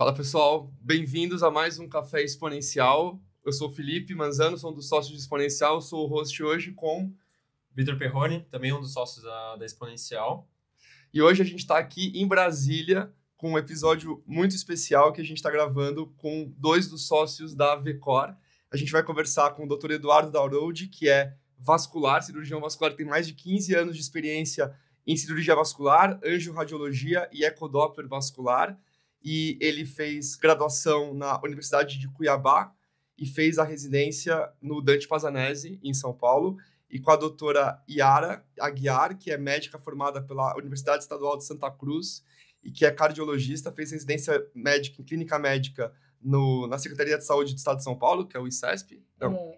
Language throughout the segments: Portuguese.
Fala pessoal, bem-vindos a mais um Café Exponencial. Eu sou o Felipe Manzano, sou um dos sócios de Exponencial, sou o host hoje com Vitor Perrone, também um dos sócios da Exponencial. E hoje a gente está aqui em Brasília com um episódio muito especial que a gente está gravando com dois dos sócios da Vecor. A gente vai conversar com o Dr. Eduardo Daurode, que é vascular, cirurgião vascular, tem mais de 15 anos de experiência em cirurgia vascular, angiorradiologia e ecodoppler vascular. E ele fez graduação na Universidade de Cuiabá e fez a residência no Dante Pazzanese, em São Paulo, e com a doutora Yara Aguiar, que é médica formada pela Universidade Estadual de Santa Cruz e que é cardiologista, fez residência médica em clínica médica na Secretaria de Saúde do Estado de São Paulo, que é o ICESP.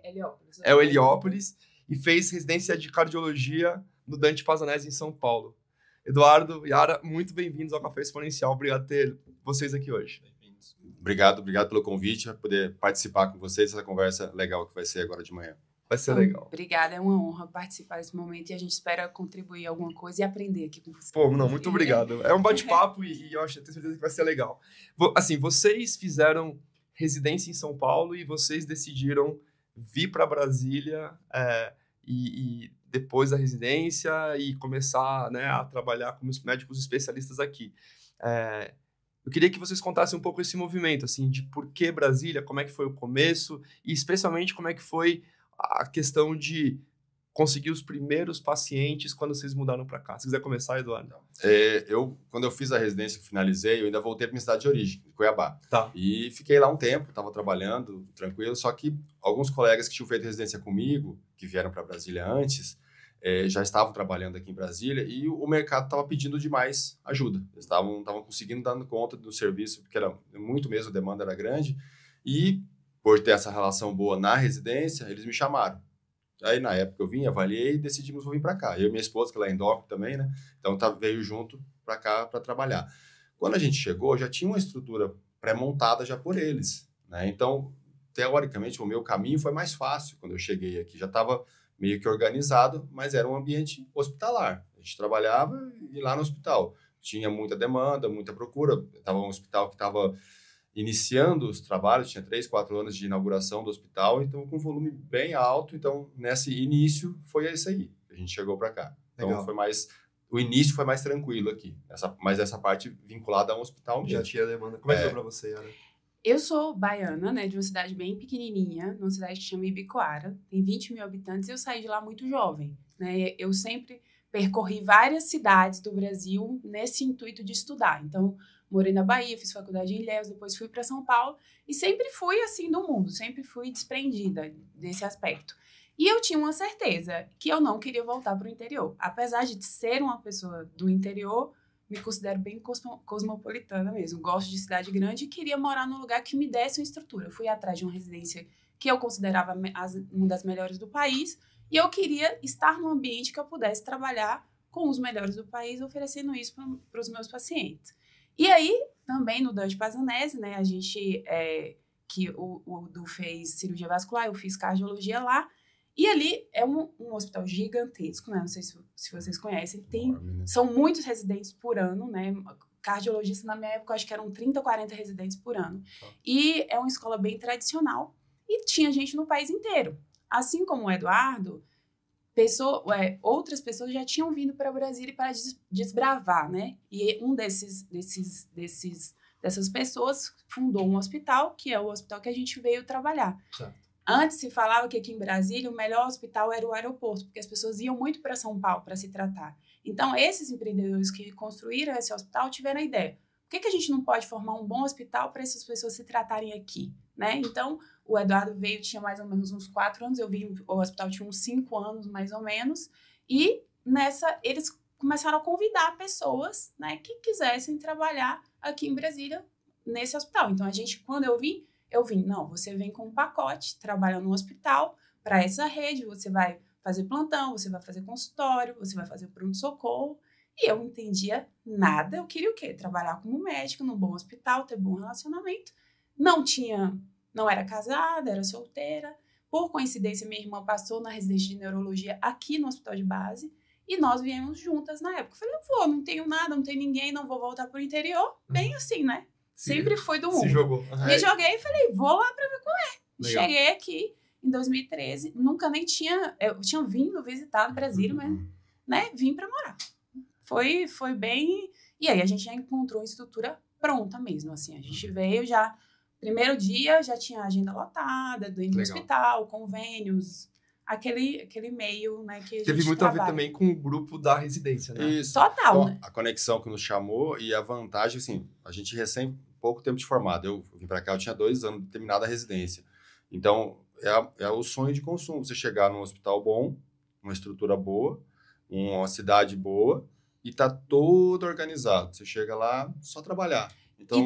Heliópolis. É o Heliópolis, e fez residência de cardiologia no Dante Pazzanese, em São Paulo. Eduardo, Yara, muito bem-vindos ao Café Exponencial. Obrigado por ter vocês aqui hoje. Bem-vindos. Obrigado pelo convite, para poder participar com vocês dessa conversa legal que vai ser agora de manhã. Vai ser legal. Obrigada, é uma honra participar desse momento e a gente espera contribuir alguma coisa e aprender aqui com vocês. Pô, não, muito obrigado. É um bate-papo e eu tenho certeza que vai ser legal. Assim, vocês fizeram residência em São Paulo e vocês decidiram vir para Brasília e depois da residência e começar, né, a trabalhar como médicos especialistas aqui. Eu queria que vocês contassem um pouco esse movimento, assim, de por que Brasília, como é que foi o começo e especialmente como é que foi a questão de conseguir os primeiros pacientes quando vocês mudaram para cá. Se quiser começar, Eduardo. Quando eu fiz a residência, finalizei, eu ainda voltei para minha cidade de origem, Cuiabá. Tá. E fiquei lá um tempo, estava trabalhando, tranquilo, só que alguns colegas que tinham feito residência comigo, que vieram para Brasília antes, já estavam trabalhando aqui em Brasília e o mercado estava pedindo demais ajuda. Eles estavam conseguindo dar conta do serviço, porque era muito mesmo, a demanda era grande. E, por ter essa relação boa na residência, eles me chamaram. Aí, na época, eu vim, avaliei e decidimos vir para cá. Eu e minha esposa, que ela é endócrina também, né? Então, veio junto para cá para trabalhar. Quando a gente chegou, já tinha uma estrutura pré-montada já por eles, né? Então, teoricamente, o meu caminho foi mais fácil quando eu cheguei aqui. Já estava meio que organizado, mas era um ambiente hospitalar. A gente trabalhava e lá no hospital. Tinha muita demanda, muita procura. Estava um hospital que estava iniciando os trabalhos, tinha 3, 4 anos de inauguração do hospital, então com volume bem alto. Então, nesse início, foi isso aí. A gente chegou para cá. Então, Legal. O início foi mais tranquilo aqui. Mas essa parte vinculada a um hospital mesmo. Já tinha demanda. Como é que foi para você, Yara? Eu sou baiana, né, de uma cidade bem pequenininha, numa cidade que chama Ibicoara, tem 20 mil habitantes, e eu saí de lá muito jovem, né? Eu sempre percorri várias cidades do Brasil nesse intuito de estudar. Então, morei na Bahia, fiz faculdade em Ilhéus, depois fui para São Paulo e sempre fui assim do mundo, sempre fui desprendida desse aspecto. E eu tinha uma certeza que eu não queria voltar para o interior. Apesar de ser uma pessoa do interior, me considero bem cosmopolitana mesmo. Gosto de cidade grande e queria morar num lugar que me desse uma estrutura. Eu fui atrás de uma residência que eu considerava uma das melhores do país e eu queria estar num ambiente que eu pudesse trabalhar com os melhores do país, oferecendo isso para os meus pacientes. E aí, também no Dante Pazzanese, né, a gente, que o Du fez cirurgia vascular, eu fiz cardiologia lá, e ali é um hospital gigantesco, né, não sei se vocês conhecem, são muitos residentes por ano, né, cardiologista na minha época, acho que eram 30, 40 residentes por ano, e é uma escola bem tradicional, e tinha gente no país inteiro, assim como o Eduardo, outras pessoas já tinham vindo para Brasília para desbravar, né? E um dessas pessoas fundou um hospital, que é o hospital que a gente veio trabalhar. Certo. Antes se falava que aqui em Brasília o melhor hospital era o aeroporto, porque as pessoas iam muito para São Paulo para se tratar. Então, esses empreendedores que construíram esse hospital tiveram a ideia. Por que a gente não pode formar um bom hospital para essas pessoas se tratarem aqui, né? Então, o Eduardo veio, tinha mais ou menos uns 4 anos, eu vim, o hospital tinha uns 5 anos, mais ou menos, e eles começaram a convidar pessoas, né, que quisessem trabalhar aqui em Brasília, nesse hospital. Então, quando eu vim, não, você vem com um pacote, trabalha no hospital, para essa rede, você vai fazer plantão, você vai fazer consultório, você vai fazer pronto-socorro, e eu não entendia nada, eu queria o quê? Trabalhar como médica, num bom hospital, ter bom relacionamento, não era casada, era solteira. Por coincidência, minha irmã passou na residência de neurologia aqui no hospital de base e nós viemos juntas na época. Eu falei, não tenho nada, não tenho ninguém, não vou voltar para o interior. Bem assim, né? Sempre fui do Se mundo. jogou. Me joguei e falei, vou lá pra ver qual é. Legal. Cheguei aqui em 2013, nunca nem tinha... Eu tinha vindo, visitado Brasília, mas, né, vim pra morar. Foi bem... E aí a gente já encontrou a estrutura pronta mesmo, assim. A gente veio já... Primeiro dia já tinha a agenda lotada, do Legal. hospital, convênios, aquele meio, né, que a gente Teve muito a ver trabalha. também com o grupo da residência, né? Isso. Total, Então, né? a conexão que nos chamou e a vantagem, assim, a gente pouco tempo de formado. Eu vim para cá, eu tinha 2 anos de terminada a residência. Então, é o sonho de consumo. Você chegar num hospital bom, uma estrutura boa, uma cidade boa e tá todo organizado. Você chega lá, só trabalhar. Então,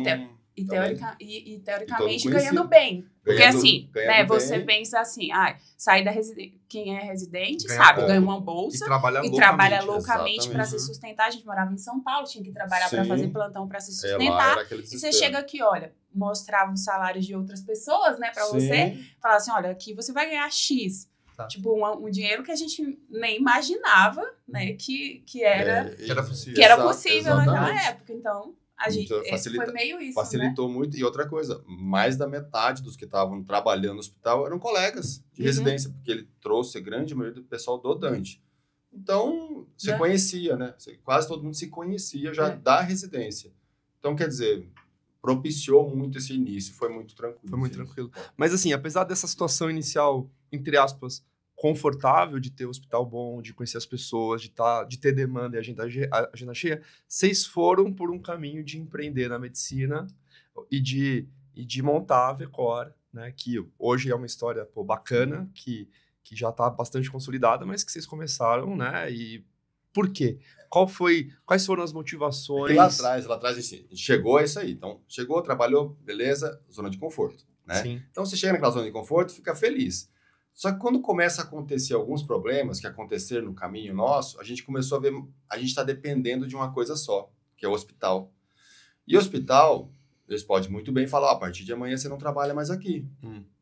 E, também. teoricamente E todo ganhando conhecido. bem. Porque Ganhando- assim, ganhando né, você bem. pensa assim, sair da residência, quem é residente, Ganha sabe, pouco. ganha uma E bolsa trabalha e loucamente. trabalha loucamente para exatamente. se sustentar. A gente morava em São Paulo, tinha que trabalhar para Sim. fazer plantão para se Lá sustentar. era aquele E você desespero. chega aqui, olha, mostrava os salários de outras pessoas, né, para Sim. você, falar assim, olha, aqui você vai ganhar X. Tá. Tipo, um dinheiro que a gente nem imaginava, né, que era, Que era possível. que era Exato, possível naquela exatamente. época. Então, a gente Então, facilita- foi meio isso, né? Facilitou muito. E outra coisa, mais da metade dos que estavam trabalhando no hospital eram colegas de Uhum. residência, porque ele trouxe a grande maioria do pessoal do Dante. Então, você Né? conhecia, né? Quase todo mundo se conhecia já É. da residência. Então, quer dizer, propiciou muito esse início, foi muito tranquilo. Foi muito assim. tranquilo. Mas assim, apesar dessa situação inicial, entre aspas, confortável de ter um hospital bom, de conhecer as pessoas, de ter demanda e agenda cheia, vocês foram por um caminho de empreender na medicina e de montar a Vecor, né? Que hoje é uma história bacana, que já está bastante consolidada, mas que vocês começaram, né? E por quê? Quais foram as motivações? E lá atrás, assim, a gente chegou a isso aí. Então, chegou, trabalhou, beleza, zona de conforto, né? Sim. Então, você chega naquela zona de conforto, fica feliz. Só que quando começa a acontecer alguns problemas que aconteceram no caminho nosso, a gente começou a ver, a gente está dependendo de uma coisa só, que é o hospital. E o hospital, eles podem muito bem falar, a partir de amanhã você não trabalha mais aqui.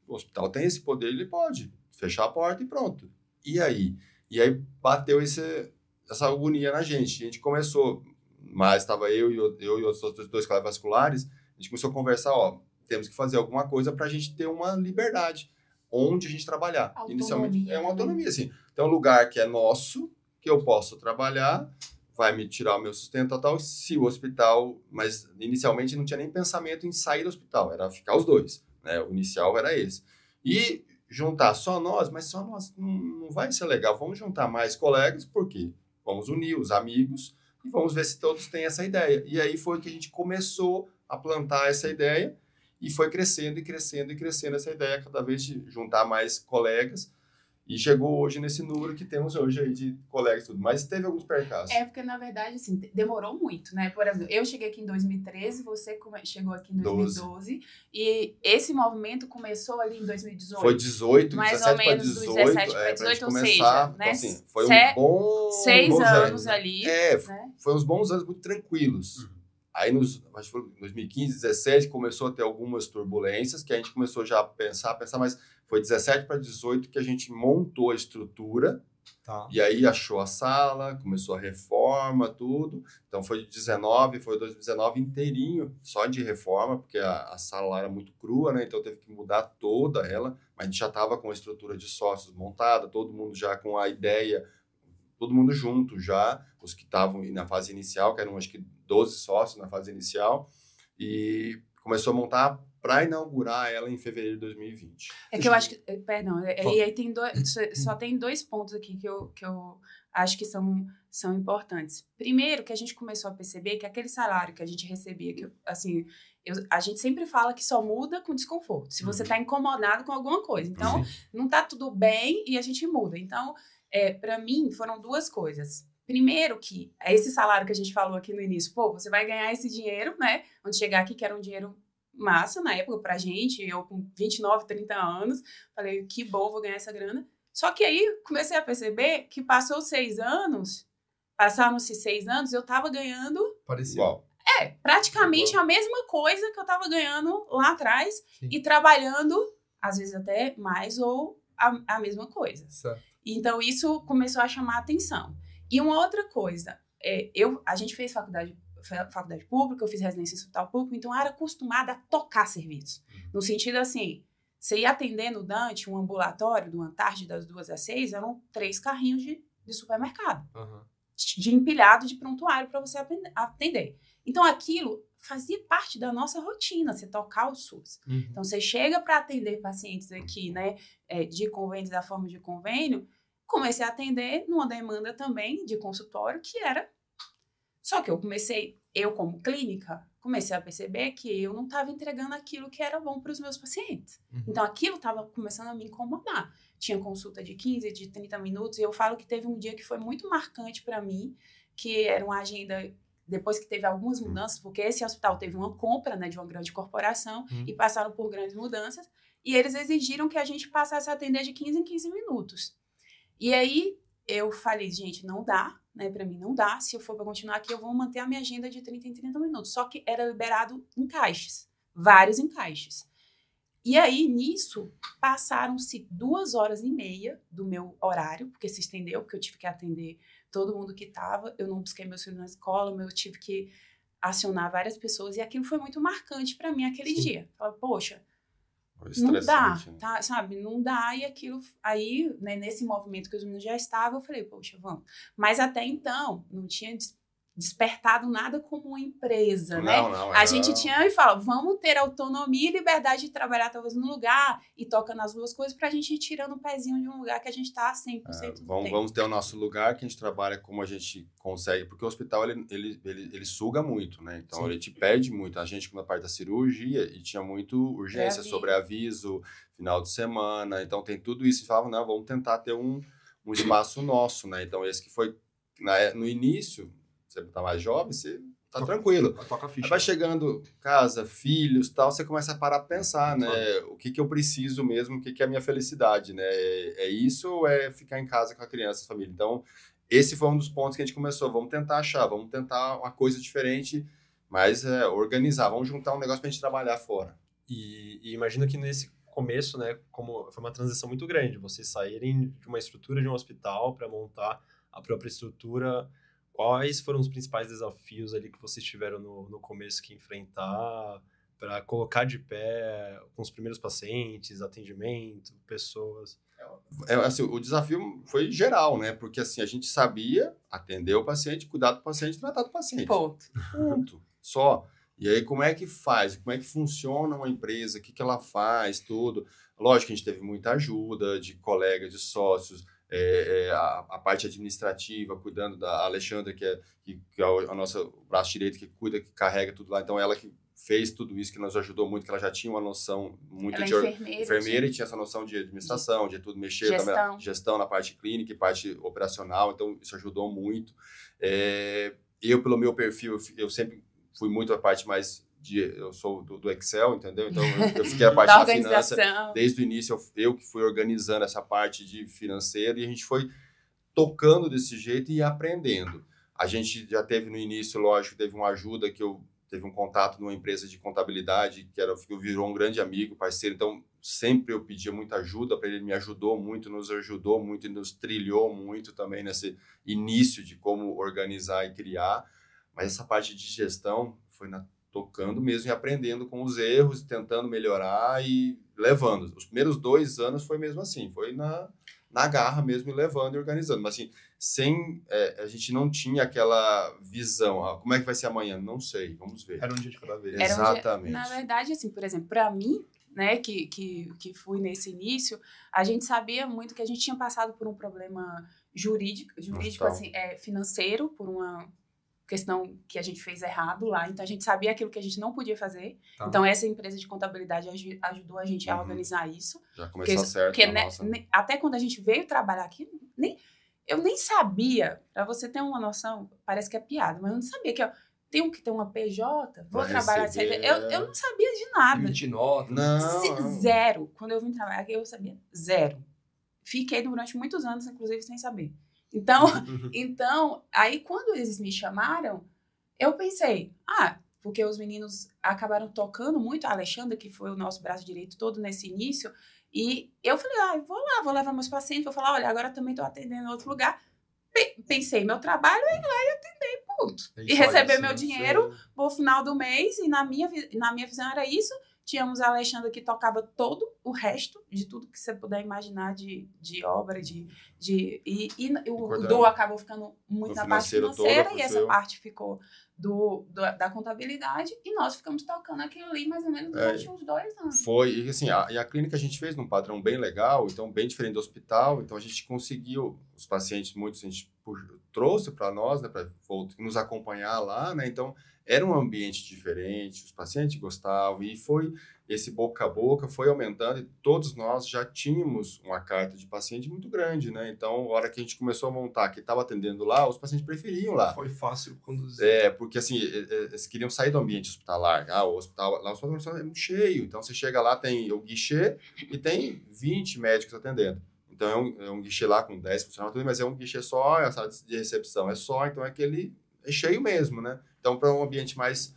O hospital tem esse poder, ele pode fechar a porta e pronto. E aí? E aí bateu essa agonia na gente. A gente começou, mas estava eu e os outros 2 cardiovasculares, a gente começou a conversar, temos que fazer alguma coisa para a gente ter uma liberdade onde a gente trabalhar. Autonomia, Inicialmente é uma né? autonomia, assim. Então, é um lugar que é nosso, que eu posso trabalhar, vai me tirar o meu sustento tal, se o hospital... Mas, inicialmente, não tinha nem pensamento em sair do hospital, era ficar os 2, né? O inicial era esse. E juntar só nós, mas só nós não vai ser legal. Vamos juntar mais colegas, porque vamos unir os amigos e vamos ver se todos têm essa ideia. E aí foi que a gente começou a plantar essa ideia e foi crescendo e crescendo e crescendo essa ideia, cada vez de juntar mais colegas. E chegou hoje nesse número que temos hoje aí de colegas e tudo. Mas teve alguns percalços. É, porque, na verdade, assim, demorou muito, né? Por exemplo, eu cheguei aqui em 2013, você chegou aqui em 2012. E esse movimento começou ali em 2018. Foi 18, mais 17 ou menos para do 18, 17 para 18, ou seja, né? Então, assim, foi Seis bons anos né? ali. Foi uns bons anos muito tranquilos. Aí, acho que foi em 2015, 17, começou a ter algumas turbulências, que a gente começou já a pensar, mas foi 17 para 18 que a gente montou a estrutura, Tá. e aí achou a sala, começou a reforma, tudo. Então, foi 2019 inteirinho, só de reforma, porque a sala lá era muito crua, né? Então, teve que mudar toda ela, mas a gente já estava com a estrutura de sócios montada, todo mundo já com a ideia, todo mundo junto já, os que estavam na fase inicial, que eram acho que 12 sócios na fase inicial, e começou a montar para inaugurar ela em fevereiro de 2020. É que eu acho que, perdão, e aí só tem 2 pontos aqui que eu acho que são importantes. Primeiro, que a gente começou a perceber que aquele salário que a gente recebia, que assim, a gente sempre fala que só muda com desconforto, se você está incomodado com alguma coisa. Então, não está tudo bem e a gente muda. Então, para mim, foram 2 coisas. Primeiro que esse salário que a gente falou aqui no início, você vai ganhar esse dinheiro, né? Quando chegar aqui, que era um dinheiro massa na época pra gente, eu com 29, 30 anos, falei, que bom, vou ganhar essa grana. Só que aí comecei a perceber que passaram-se 6 anos, eu tava ganhando Parecia. Uau. praticamente a mesma coisa que eu tava ganhando lá atrás. Sim. E trabalhando, às vezes até mais ou a mesma coisa. Certo. Então, isso começou a chamar a atenção. E uma outra coisa, a gente fez faculdade pública, eu fiz residência em hospital público, então eu era acostumada a tocar serviço. No sentido assim, você ia atender no Dante, um ambulatório do Antártida das 2 às 6, eram 3 carrinhos de supermercado. De empilhado de prontuário para você atender. Então, aquilo fazia parte da nossa rotina, você tocar o SUS. Então, você chega para atender pacientes aqui, né, de convênios, da forma de convênio, comecei a atender numa demanda também de consultório, que era... Só que eu como clínica, comecei a perceber que eu não estava entregando aquilo que era bom para os meus pacientes. Então, aquilo estava começando a me incomodar. Tinha consulta de 15, de 30 minutos, e eu falo que teve um dia que foi muito marcante para mim, que era uma agenda, depois que teve algumas mudanças, porque esse hospital teve uma compra, né, de uma grande corporação, e passaram por grandes mudanças, e eles exigiram que a gente passasse a atender de 15 em 15 minutos. E aí, eu falei, gente, não dá, né, para mim não dá, se eu for para continuar aqui, eu vou manter a minha agenda de 30 em 30 minutos, só que era liberado encaixes, vários encaixes. E aí, nisso, passaram-se 2h30 do meu horário, porque se estendeu, porque eu tive que atender todo mundo que estava, eu não busquei meus filhos na escola, eu tive que acionar várias pessoas, e aquilo foi muito marcante para mim aquele dia. Falei, poxa, não dá, né? Tá, sabe? Não dá, e aquilo... Aí, né, nesse movimento que os meninos já estavam, eu falei, poxa, vamos. Mas até então, não tinha despertado nada como uma empresa, né? A gente tinha e fala, vamos ter autonomia e liberdade de trabalhar talvez num lugar e toca nas duas coisas pra gente ir tirando o pezinho de um lugar que a gente tá 100% do tempo. Vamos ter o nosso lugar que a gente trabalha como a gente consegue, porque o hospital ele suga muito, né? Então ele te pede muito. A gente na parte da cirurgia e tinha muito urgência, sobreaviso, final de semana, então tem tudo isso. E falava, não, vamos tentar ter um espaço nosso, né? Então esse que foi no início. Você tá mais jovem, você tá tranquilo. Toca a ficha. Aí vai chegando casa, filhos, tal, você começa a parar pra pensar, né? O que eu preciso mesmo, o que é a minha felicidade, né? É isso ou é ficar em casa com a criança, a família? Então, esse foi um dos pontos que a gente começou. Vamos tentar achar, vamos tentar uma coisa diferente, mas organizar. Vamos juntar um negócio pra gente trabalhar fora. E imagino que nesse começo, né, como foi uma transição muito grande, vocês saírem de uma estrutura de um hospital para montar a própria estrutura. Quais foram os principais desafios ali que vocês tiveram no começo que enfrentar para colocar de pé com os primeiros pacientes, atendimento, pessoas? Assim, o desafio foi geral, né? Porque assim, a gente sabia atender o paciente, cuidar do paciente, tratar do paciente. Ponto. Só. E aí, como é que faz? Como é que funciona uma empresa? O que ela faz? Tudo. Lógico que a gente teve muita ajuda de colegas, de sócios, a parte administrativa, cuidando da Alexandra, que é a nossa braço direito, que cuida, que carrega tudo lá. Então, ela que fez tudo isso, que nos ajudou muito, que ela já tinha uma noção muito de enfermeira e tinha essa noção de administração, de tudo mexer, gestão na parte clínica e parte operacional. Então, isso ajudou muito. Eu, pelo meu perfil, eu sempre fui muito a parte mais eu sou do Excel, entendeu? Então, eu fiquei a parte da finança. Desde o início, eu que fui organizando essa parte de financeiro e a gente foi tocando desse jeito e aprendendo. A gente já teve no início, lógico, teve uma ajuda teve um contato numa empresa de contabilidade que virou um grande amigo, parceiro. Então, sempre eu pedia muita ajuda para ele, me ajudou muito, nos ajudou muito e nos trilhou muito também nesse início de como organizar e criar. Mas essa parte de gestão foi tocando mesmo e aprendendo com os erros, tentando melhorar e levando. Os primeiros 2 anos foi mesmo assim, foi na garra mesmo, levando e organizando. Mas assim, a gente não tinha aquela visão. Como é que vai ser amanhã? Não sei, vamos ver. Era um dia de cada vez. Exatamente. Na verdade, assim, por exemplo, para mim, né, que fui nesse início, a gente sabia muito que a gente tinha passado por um problema jurídico assim, financeiro, por uma questão que a gente fez errado lá, então a gente sabia aquilo que a gente não podia fazer, então essa empresa de contabilidade ajudou a gente a organizar isso. Já começou certo. Porque até quando a gente veio trabalhar aqui, eu nem sabia, pra você ter uma noção, parece que é piada, mas eu não sabia que tenho que ter uma PJ, vou trabalhar, eu não sabia de nada. Emitir nota. Não. Zero. Quando eu vim trabalhar aqui, eu sabia zero. Fiquei durante muitos anos, inclusive, sem saber. Então, aí quando eles me chamaram, eu pensei, porque os meninos acabaram tocando muito, a Alexandra, que foi o nosso braço direito todo nesse início, e eu falei, vou levar meus pacientes, vou falar, olha, agora também estou atendendo em outro lugar. Pensei, meu trabalho é ir lá e atender, Ponto. É E isso, receber olha, meu assim, dinheiro no final do mês, e na minha visão era isso. Tínhamos a Alexandra que tocava todo o resto de tudo que você puder imaginar de obra, e o Du acabou ficando muito na parte financeira, e essa parte ficou da contabilidade, e nós ficamos tocando aquilo ali mais ou menos durante uns 2 anos. Foi, e assim, a clínica a gente fez num padrão bem legal, então bem diferente do hospital, então a gente conseguiu, os pacientes, muitos a gente trouxe para nós, né, para nos acompanhar lá, né, então era um ambiente diferente, os pacientes gostavam, e foi esse boca a boca, foi aumentando, e todos nós já tínhamos uma carta de paciente muito grande, né, então a hora que a gente começou a montar, que estava atendendo lá, os pacientes preferiam lá. Foi fácil conduzir. Porque assim, eles queriam sair do ambiente hospitalar, o hospital é muito cheio, então você chega lá, tem o guichê, e tem 20 médicos atendendo. Então é um guichê lá com 10 funcionários, mas é um guichê só, a sala de recepção é só, então é cheio mesmo, né? Então, para um ambiente mais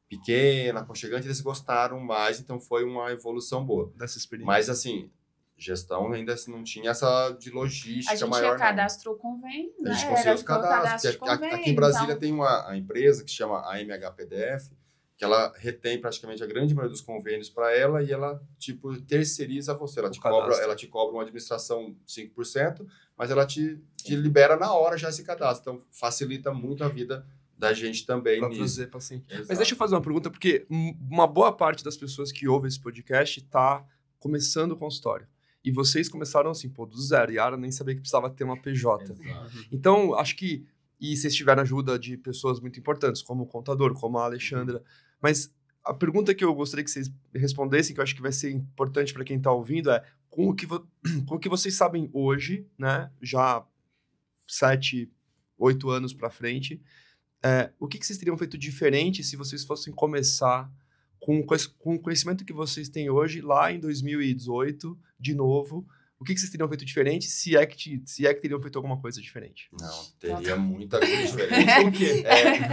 pequeno, aconchegante, eles gostaram mais, então foi uma evolução boa. Dessa experiência. Mas, assim, gestão ainda não tinha essa de logística maior. A gente cadastrou convênio, né? A gente conseguiu os cadastros. Aqui em Brasília tem uma empresa que se chama AMHPDF, que ela retém praticamente a grande maioria dos convênios para ela, e ela, tipo, terceiriza você. Ela te cobra uma administração 5%, mas ela te libera na hora já esse cadastro. Então, facilita muito a vida da gente também pra nisso. trazer paciente. Exato. Mas deixa eu fazer uma pergunta, porque uma boa parte das pessoas que ouvem esse podcast tá começando o consultório. E vocês começaram assim, do zero. Yara nem sabia que precisava ter uma PJ. Exato. Então, acho que... E vocês tiveram ajuda de pessoas muito importantes, como o contador, como a Alexandra. Mas a pergunta que eu gostaria que vocês respondessem, que eu acho que vai ser importante para quem está ouvindo, é com o que vocês sabem hoje, né? Já 7, 8 anos para frente, o que vocês teriam feito diferente se vocês fossem começar com o conhecimento que vocês têm hoje, lá em 2018, de novo? O que vocês teriam feito diferente, se é que teriam feito alguma coisa diferente? Não, teria muita coisa diferente. Por quê?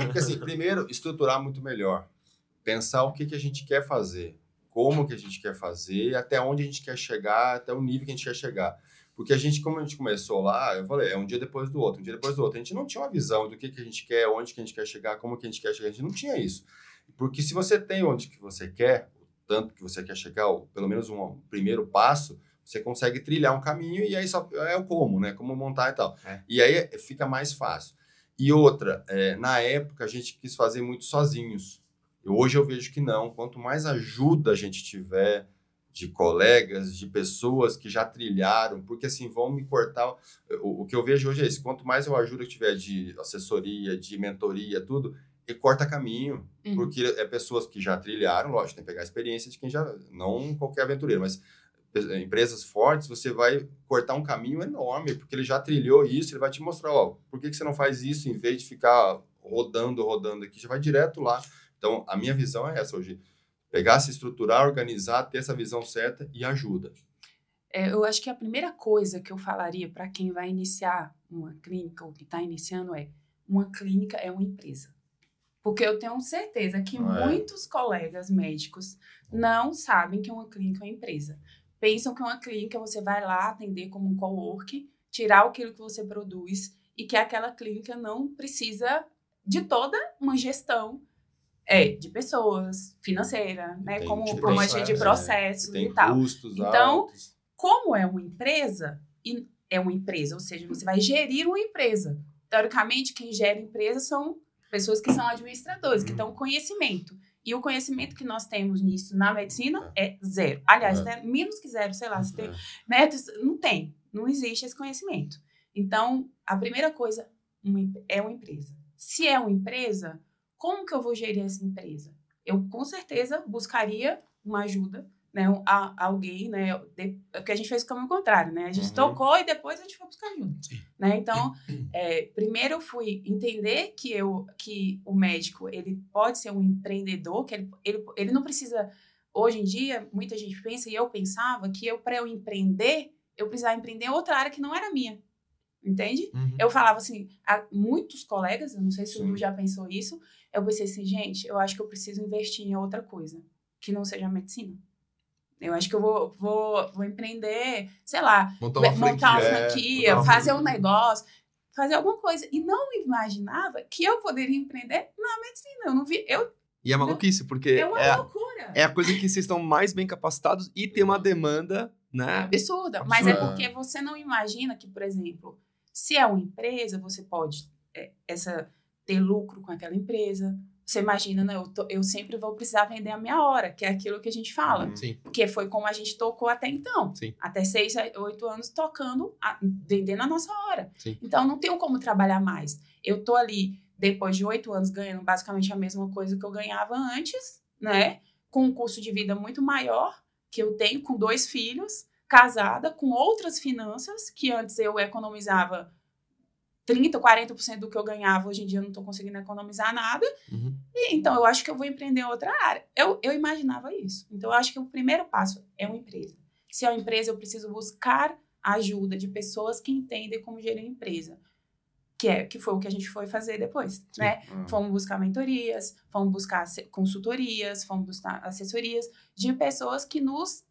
Porque, assim, primeiro, estruturar muito melhor. Pensar o que a gente quer fazer, como que a gente quer fazer, até onde a gente quer chegar, até o nível que a gente quer chegar. Porque como a gente começou lá, eu falei, um dia depois do outro, um dia depois do outro. A gente não tinha uma visão do que a gente quer, onde que a gente quer chegar, como que a gente quer chegar. A gente não tinha isso. Porque se você tem onde que você quer, o tanto que você quer chegar, ou pelo menos um primeiro passo, você consegue trilhar um caminho, e aí só é o como, né? Como montar e tal. E aí fica mais fácil. E outra, na época a gente quis fazer muito sozinhos. Hoje eu vejo que não. Quanto mais ajuda a gente tiver de colegas, de pessoas que já trilharam, porque assim, vão me cortar... O que eu vejo hoje é isso. Quanto mais eu ajuda que tiver de assessoria, de mentoria, tudo, e corta caminho. Porque é pessoas que já trilharam, lógico, tem que pegar a experiência de quem já... Não qualquer aventureiro, mas empresas fortes, você vai cortar um caminho enorme, porque ele já trilhou isso, ele vai te mostrar, por que você não faz isso em vez de ficar rodando aqui, já vai direto lá. Então, a minha visão é essa hoje. Pegar, se estruturar, organizar, ter essa visão certa e ajuda. Eu acho que a primeira coisa que eu falaria para quem vai iniciar uma clínica ou que está iniciando uma clínica é uma empresa. Porque eu tenho certeza que muitos colegas médicos não sabem que uma clínica é uma empresa. Pensam que uma clínica você vai lá atender como um cowork, tirar aquilo que você produz, e que aquela clínica não precisa de toda uma gestão de pessoas, financeira, né? Como agente de processos e tal. Custos então, altos. Como é uma empresa, ou seja, você vai gerir uma empresa. Teoricamente, quem gera empresa são pessoas que são administradores, que têm conhecimento. E o conhecimento que nós temos nisso na medicina é zero. Aliás, menos que zero, sei lá. Se tem, né? Não existe esse conhecimento. Então, a primeira coisa é uma empresa. Se é uma empresa, como que eu vou gerir essa empresa? Eu, com certeza, buscaria uma ajuda, né? Alguém, né? Porque a gente fez o caminho contrário, né? A gente tocou e depois a gente foi buscar ajuda. Né? Então, primeiro eu fui entender que o médico, ele pode ser um empreendedor, que ele não precisa... Hoje em dia, muita gente pensa, e eu pensava, que para eu empreender, eu precisava empreender em outra área que não era minha. Entende? Eu falava assim, a muitos colegas, eu não sei se o Lu já pensou isso, eu pensei assim, gente, eu acho que eu preciso investir em outra coisa, que não seja a medicina. Eu acho que eu vou empreender, sei lá, montar uma franquia, fazer um negócio. fazer alguma coisa. E não imaginava que eu poderia empreender na medicina. Eu não vi... E é maluquice, porque É uma loucura. é a coisa que vocês estão mais bem capacitados e tem uma demanda, né? Absurda. Mas é porque você não imagina que, por exemplo, se é uma empresa, você pode ter lucro com aquela empresa. Você imagina, né? Eu sempre vou precisar vender a minha hora, que é aquilo que a gente fala. Sim. Porque foi como a gente tocou até então. Sim. Até 6, 8 anos tocando, vendendo a nossa hora. Sim. Então, não tenho como trabalhar mais. Eu tô ali, depois de 8 anos, ganhando basicamente a mesma coisa que eu ganhava antes, né? Com um custo de vida muito maior que eu tenho, com 2 filhos, casada, com outras finanças, que antes eu economizava 30%, 40% do que eu ganhava, hoje em dia eu não estou conseguindo economizar nada. E, então, eu acho que eu vou empreender em outra área. Eu imaginava isso. Então, eu acho que o primeiro passo é uma empresa. Se é uma empresa, eu preciso buscar ajuda de pessoas que entendem como gerir a empresa. Que foi o que a gente foi fazer depois, né? Fomos buscar mentorias, fomos buscar consultorias, fomos buscar assessorias de pessoas que nos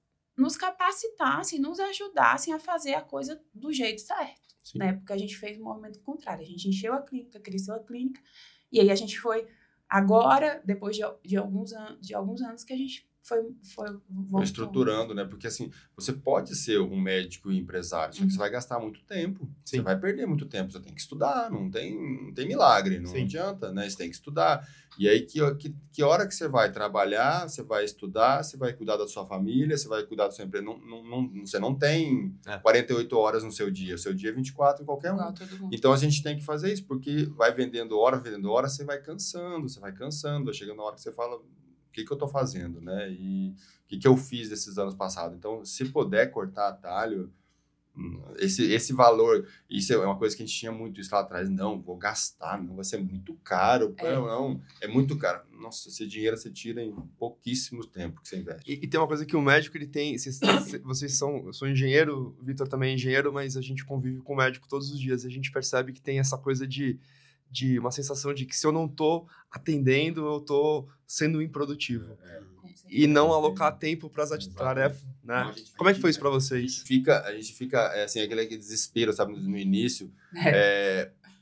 capacitassem, nos ajudassem a fazer a coisa do jeito certo. Né? Porque a gente fez um movimento contrário. A gente encheu a clínica, cresceu a clínica, e aí a gente foi, agora, depois de alguns anos, que a gente foi estruturando, né? Porque assim, você pode ser um médico e empresário, só que você vai gastar muito tempo. Sim. Você vai perder muito tempo. Você tem que estudar, não tem milagre, não adianta, né? Você tem que estudar. E aí, que hora que você vai trabalhar, você vai estudar, você vai cuidar da sua família, você vai cuidar do seu emprego. Você não tem 48 horas no seu dia. O seu dia é 24 em qualquer um. Então, a gente tem que fazer isso, porque vai vendendo hora, você vai cansando. Vai chegando a hora que você fala... O que eu estou fazendo, né? E o que eu fiz desses anos passados? Então, se puder cortar atalho, esse valor, isso é uma coisa que a gente tinha muito isso lá atrás. Não, vou gastar, não vai ser muito caro. Não, é muito caro. Nossa, esse dinheiro você tira em pouquíssimo tempo que você investe. E tem uma coisa que o médico, ele tem... Vocês são... Eu sou engenheiro, o Vitor também é engenheiro, mas a gente convive com o médico todos os dias. A gente percebe que tem essa coisa de uma sensação de que se eu não tô atendendo, eu tô sendo improdutivo. E não alocar tempo para as tarefas, né? Como é que foi isso para vocês? A gente fica assim, aquele desespero, sabe, no início.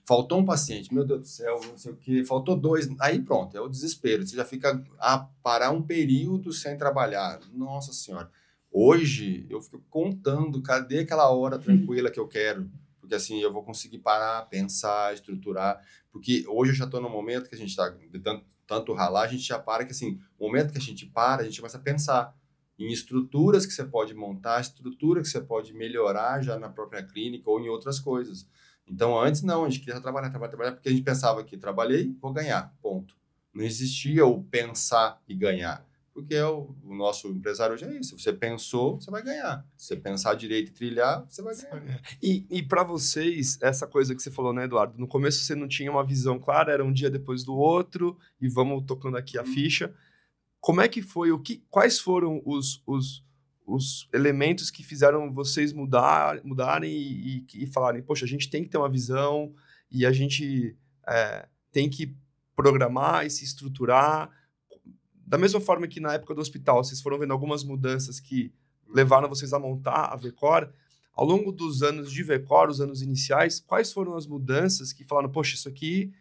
Faltou um paciente, meu Deus do céu, não sei o que, faltou 2, aí pronto, é o desespero. Você já fica a parar um período sem trabalhar. Nossa Senhora. Hoje, eu fico contando, cadê aquela hora tranquila que eu quero? Porque assim, eu vou conseguir parar, pensar, estruturar. Porque hoje eu já estou no momento que a gente está de tanto ralar, a gente já para que assim, o momento que a gente para, a gente começa a pensar em estruturas que você pode montar, estrutura que você pode melhorar já na própria clínica ou em outras coisas. Então, antes não, a gente queria trabalhar, porque a gente pensava que trabalhei, vou ganhar, ponto. Não existia o pensar e ganhar. Porque o nosso empresário hoje é isso. Você pensou, você vai ganhar. Se você pensar direito e trilhar, você vai ganhar. E para vocês, essa coisa que você falou, né, Eduardo? No começo você não tinha uma visão clara, era um dia depois do outro, e vamos tocando aqui a ficha. Como é que foi? Quais foram os elementos que fizeram vocês mudarem e falarem, poxa, a gente tem que ter uma visão e a gente tem que programar e se estruturar? Da mesma forma que na época do hospital, vocês foram vendo algumas mudanças que levaram vocês a montar a VECOR, ao longo dos anos de VECOR, os anos iniciais, quais foram as mudanças que falaram, poxa, isso aqui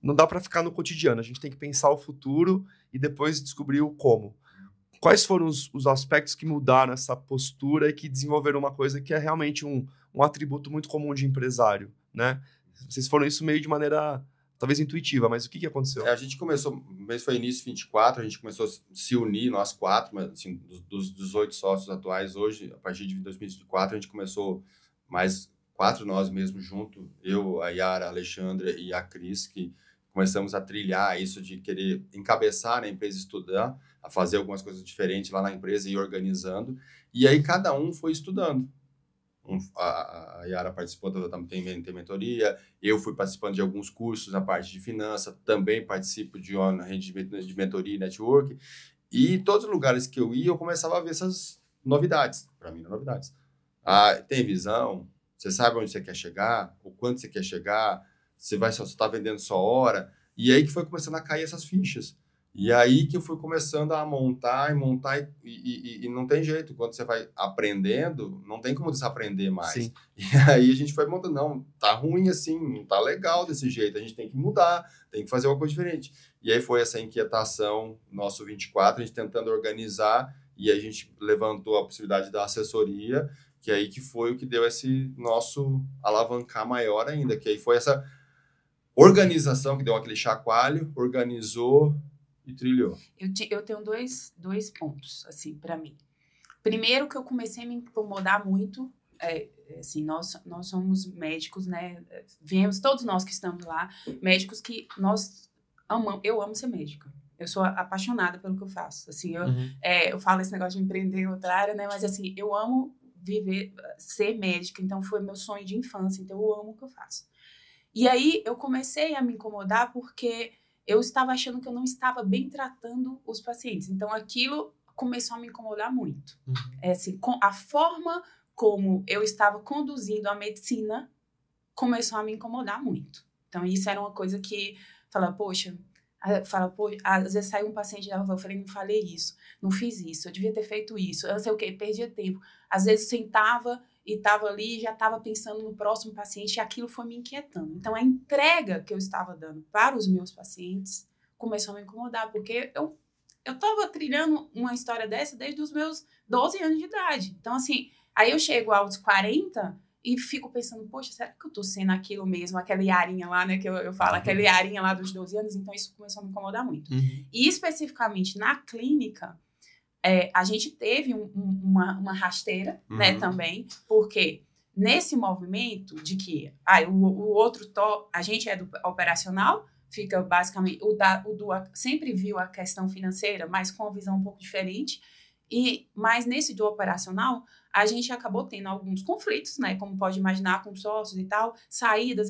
não dá para ficar no cotidiano, a gente tem que pensar o futuro e depois descobrir o como. Quais foram os aspectos que mudaram essa postura e que desenvolveram uma coisa que é realmente um atributo muito comum de empresário, né? Vocês foram isso meio de maneira... talvez intuitiva, mas o que aconteceu? A gente começou, o mês foi início 24, a gente começou a se unir, nós 4, mas assim, dos 18 sócios atuais hoje, a partir de 2024, a gente começou mais 4 nós mesmos junto, eu, a Yara, a Alexandra e a Cris, que começamos a trilhar isso de querer encabeçar na empresa, estudar, a fazer algumas coisas diferentes lá na empresa e ir organizando, e aí cada um foi estudando. A Yara participou tem mentoria, eu fui participando de alguns cursos na parte de finanças, também participo de uma rede de mentoria e network, e todos os lugares que eu ia, eu começava a ver essas novidades, para mim, novidades. Tem visão, você sabe onde você quer chegar, o quanto você quer chegar, você está vendendo só hora, e aí que foi começando a cair essas fichas. E aí que eu fui começando a montar e não tem jeito. Quando você vai aprendendo, não tem como desaprender mais. Sim. E aí a gente foi montando, não, tá ruim assim, não tá legal desse jeito, a gente tem que mudar, tem que fazer uma coisa diferente. E aí foi essa inquietação, nosso 24, a gente tentando organizar, e a gente levantou a possibilidade da assessoria, que aí que foi o que deu esse nosso alavancar maior ainda, que aí foi essa organização que deu aquele chacoalho, organizou e trilhou. Eu tenho dois pontos, assim, para mim. Primeiro, que eu comecei a me incomodar muito, assim, nós somos médicos, né? Viemos, todos nós que estamos lá, médicos que eu amo ser médica. Eu sou apaixonada pelo que eu faço. Assim, eu falo esse negócio de empreender em outra área, né? Mas, assim, eu amo ser médica. Então, foi meu sonho de infância. Então, eu amo o que eu faço. E aí, eu comecei a me incomodar porque eu estava achando que eu não estava bem tratando os pacientes. Então, aquilo começou a me incomodar muito. Assim, a forma como eu estava conduzindo a medicina começou a me incomodar muito. Então, isso era uma coisa que às vezes saiu um paciente da rua, eu falei, não falei isso, não fiz isso, eu devia ter feito isso, eu não sei o que, perdia tempo. Às vezes sentava e estava ali, já estava pensando no próximo paciente, e aquilo foi me inquietando. Então, a entrega que eu estava dando para os meus pacientes começou a me incomodar, porque eu estava trilhando uma história dessa desde os meus 12 anos de idade. Então, assim, aí eu chego aos 40 e fico pensando, poxa, será que eu tô sendo aquilo mesmo, aquela Yarinha lá, né, que eu falo, aquela Yarinha lá dos 12 anos? Então, isso começou a me incomodar muito. E, especificamente, na clínica, a gente teve uma rasteira, né, também, porque nesse movimento de que a gente é do operacional, fica basicamente, sempre viu a questão financeira, mas com uma visão um pouco diferente, mas nesse do operacional, a gente acabou tendo alguns conflitos, né, como pode imaginar, com sócios e tal, saídas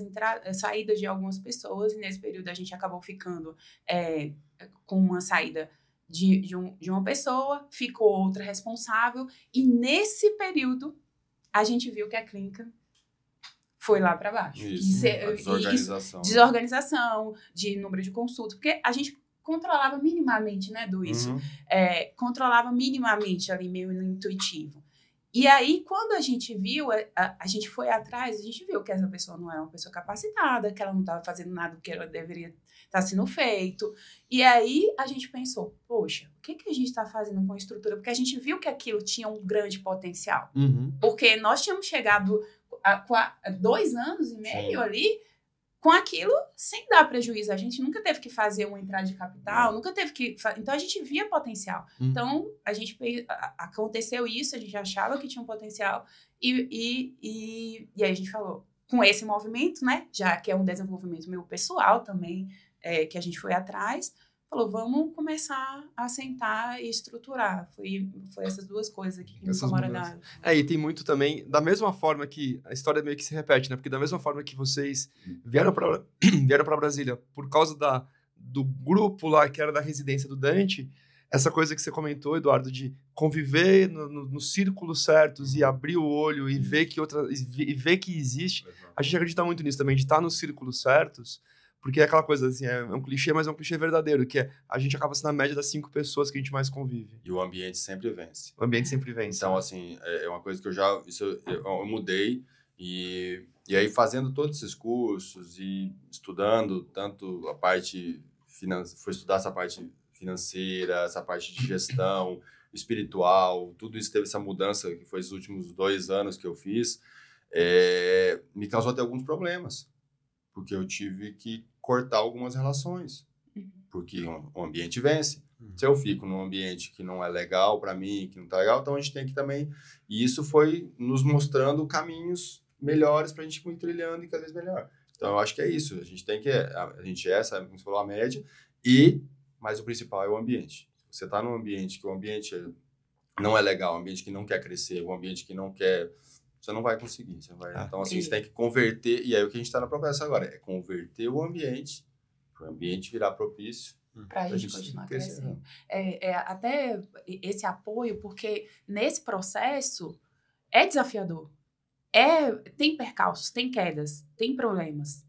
de algumas pessoas, e nesse período a gente acabou ficando com uma saída de uma pessoa, ficou outra responsável, e nesse período a gente viu que a clínica foi lá para baixo. Desorganização, de número de consultas, porque a gente controlava minimamente, né, controlava minimamente ali, meio intuitivo. E aí, quando a gente viu, a gente foi atrás, a gente viu que essa pessoa não era uma pessoa capacitada, que ela não estava fazendo nada do que ela deveria estar sendo feito. E aí, a gente pensou, poxa, o que a gente está fazendo com a estrutura? Porque a gente viu que aquilo tinha um grande potencial. Porque nós tínhamos chegado há 2 anos e meio ali com aquilo sem dar prejuízo. A gente nunca teve que fazer uma entrada de capital, nunca teve que... Então, a gente via potencial. Então, aconteceu isso, a gente achava que tinha um potencial e aí a gente falou, com esse movimento, né, já que é um desenvolvimento meu pessoal também, que a gente foi atrás, falou, vamos começar a sentar e estruturar. Foi essas duas coisas aqui que me incomodaram. E tem muito também, da mesma forma que a história meio que se repete, né? Porque da mesma forma que vocês vieram para Brasília por causa do grupo lá que era da residência do Dante, essa coisa que você comentou, Eduardo, de conviver nos círculos certos e abrir o olho e ver que existe, a gente acredita muito nisso também, de estar nos círculos certos. Porque é aquela coisa, assim, é um clichê, mas é um clichê verdadeiro, que a gente acaba sendo a média das 5 pessoas que a gente mais convive. E o ambiente sempre vence. O ambiente sempre vence. Então, assim, é uma coisa que eu mudei, e aí fazendo todos esses cursos e estudando tanto a parte foi estudar essa parte financeira, essa parte de gestão, espiritual, tudo isso teve essa mudança, que foi os últimos 2 anos que eu fiz, me causou até alguns problemas. Porque eu tive que cortar algumas relações. Porque o ambiente vence. Se eu fico num ambiente que não é legal para mim, que não tá legal, então a gente tem que também... E isso foi nos mostrando caminhos melhores pra gente ir trilhando e cada vez melhor. Então, eu acho que é isso. A gente tem que... A gente sabe como você falou, a média. Mas o principal é o ambiente. Você tá num ambiente que o ambiente não é legal, um ambiente que não quer crescer, um ambiente que não quer... Você não vai conseguir. Então, assim, você tem que converter... E aí, o que a gente está na promessa agora é converter o ambiente, para o ambiente virar propício. Para a gente continuar crescendo. Até esse apoio, porque nesse processo é desafiador. tem percalços, tem quedas, tem problemas.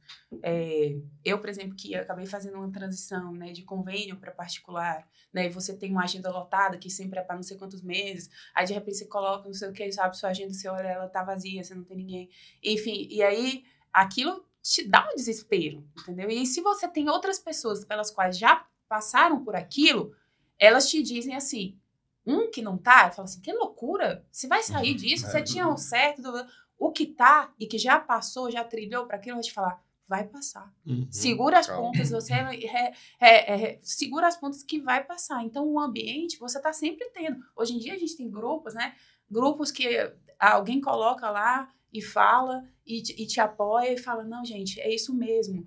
Eu, por exemplo, que acabei fazendo uma transição, né, de convênio para particular, né, e você tem uma agenda lotada que sempre é para não sei quantos meses, aí de repente você coloca não sei o que, sabe, sua agenda, você olha, ela tá vazia, você não tem ninguém. Enfim, e aí aquilo te dá um desespero, entendeu? E se você tem outras pessoas pelas quais já passaram por aquilo, elas te dizem assim, que não tá, fala assim, que loucura, você vai sair disso, você tinha um certo... O que tá e que já passou, já trilhou para aquilo, vai te falar, vai passar. Segura as pontas, você segura as pontas que vai passar. Então, o ambiente, você tá sempre tendo. Hoje em dia, a gente tem grupos, né? Grupos que alguém coloca lá e fala e te apoia e fala, não, gente, é isso mesmo.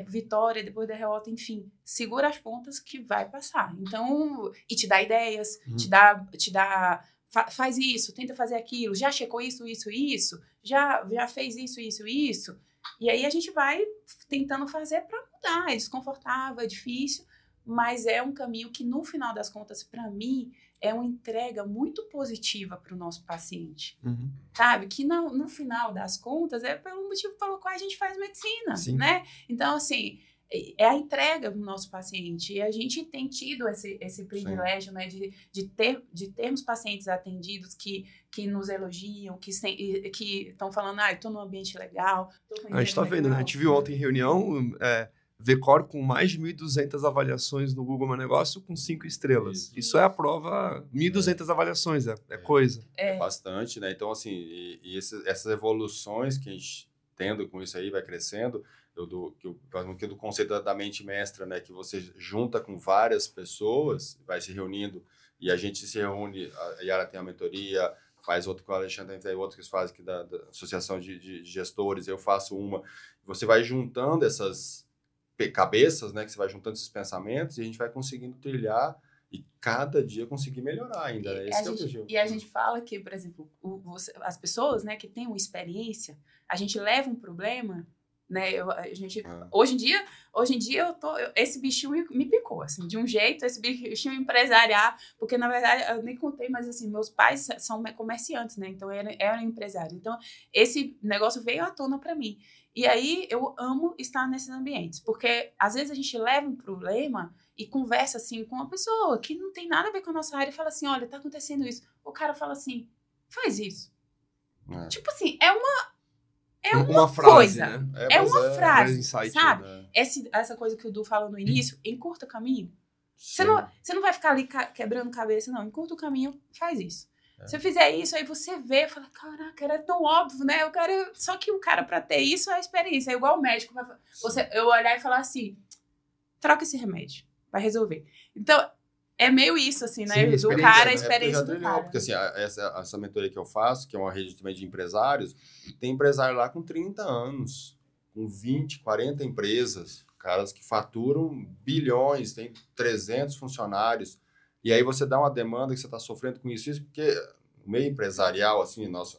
Vitória, depois derrota, enfim. Segura as pontas que vai passar. Então, e te dá ideias, te dá faz isso, tenta fazer aquilo, já checou isso, já fez isso. E aí a gente vai tentando fazer para mudar. É desconfortável, é difícil, mas é um caminho que, no final das contas, para mim, é uma entrega muito positiva para o nosso paciente. Sabe? Que no final das contas é pelo motivo pelo qual a gente faz medicina, Sim. né? Então, assim, é a entrega do nosso paciente. E a gente tem tido esse privilégio, né, de termos pacientes atendidos que nos elogiam, que estão falando, eu tô num ambiente legal. A gente tá vendo, né? A gente viu ontem em reunião, VCOR com mais de 1.200 avaliações no Google Meu Negócio com 5 estrelas. Isso é a prova, 1.200 avaliações, é coisa. É bastante, né? Então, assim, e essas evoluções que a gente tendo com isso aí, vai crescendo, do conceito da mente mestra, né, que você junta com várias pessoas, vai se reunindo, e a gente se reúne, a Yara tem a mentoria, faz outro com a Alexandre, tem outro que faz aqui da Associação de Gestores, eu faço uma, você vai juntando essas cabeças, né, que você vai juntando esses pensamentos, e a gente vai conseguindo trilhar, e cada dia conseguir melhorar ainda, né? Esse é o objetivo. E a gente fala que, por exemplo, as pessoas, né, que têm uma experiência, a gente leva um problema, né, hoje em dia esse bichinho me picou, assim, de um jeito, esse bichinho empresariar, porque na verdade eu nem contei, mas assim, meus pais são comerciantes, né, então eram empresários, então esse negócio veio à tona para mim, e aí eu amo estar nesses ambientes, porque às vezes a gente leva um problema e conversa assim com uma pessoa que não tem nada a ver com a nossa área e fala assim, olha, tá acontecendo isso, o cara fala assim, faz isso, tipo assim, é uma frase, coisa, né? É uma frase, insight, sabe? Né? Essa coisa que o Du falou no início, encurta o caminho. Você não vai ficar ali quebrando cabeça, não. Encurta o caminho, faz isso. Se eu fizer isso, aí você vê, fala, caraca, era tão óbvio, né? Só que o cara, pra ter isso, é a experiência. É igual o médico. Eu olhar e falar assim, troca esse remédio, vai resolver. Então, é meio isso, assim, né? Sim, do cara, a experiência do cara. Porque, assim, essa mentoria que eu faço, que é uma rede também de empresários, tem empresário lá com 30 anos, com 20, 40 empresas, caras que faturam bilhões, tem 300 funcionários, e aí você dá uma demanda que você está sofrendo com isso, porque o meio empresarial, assim, a nossa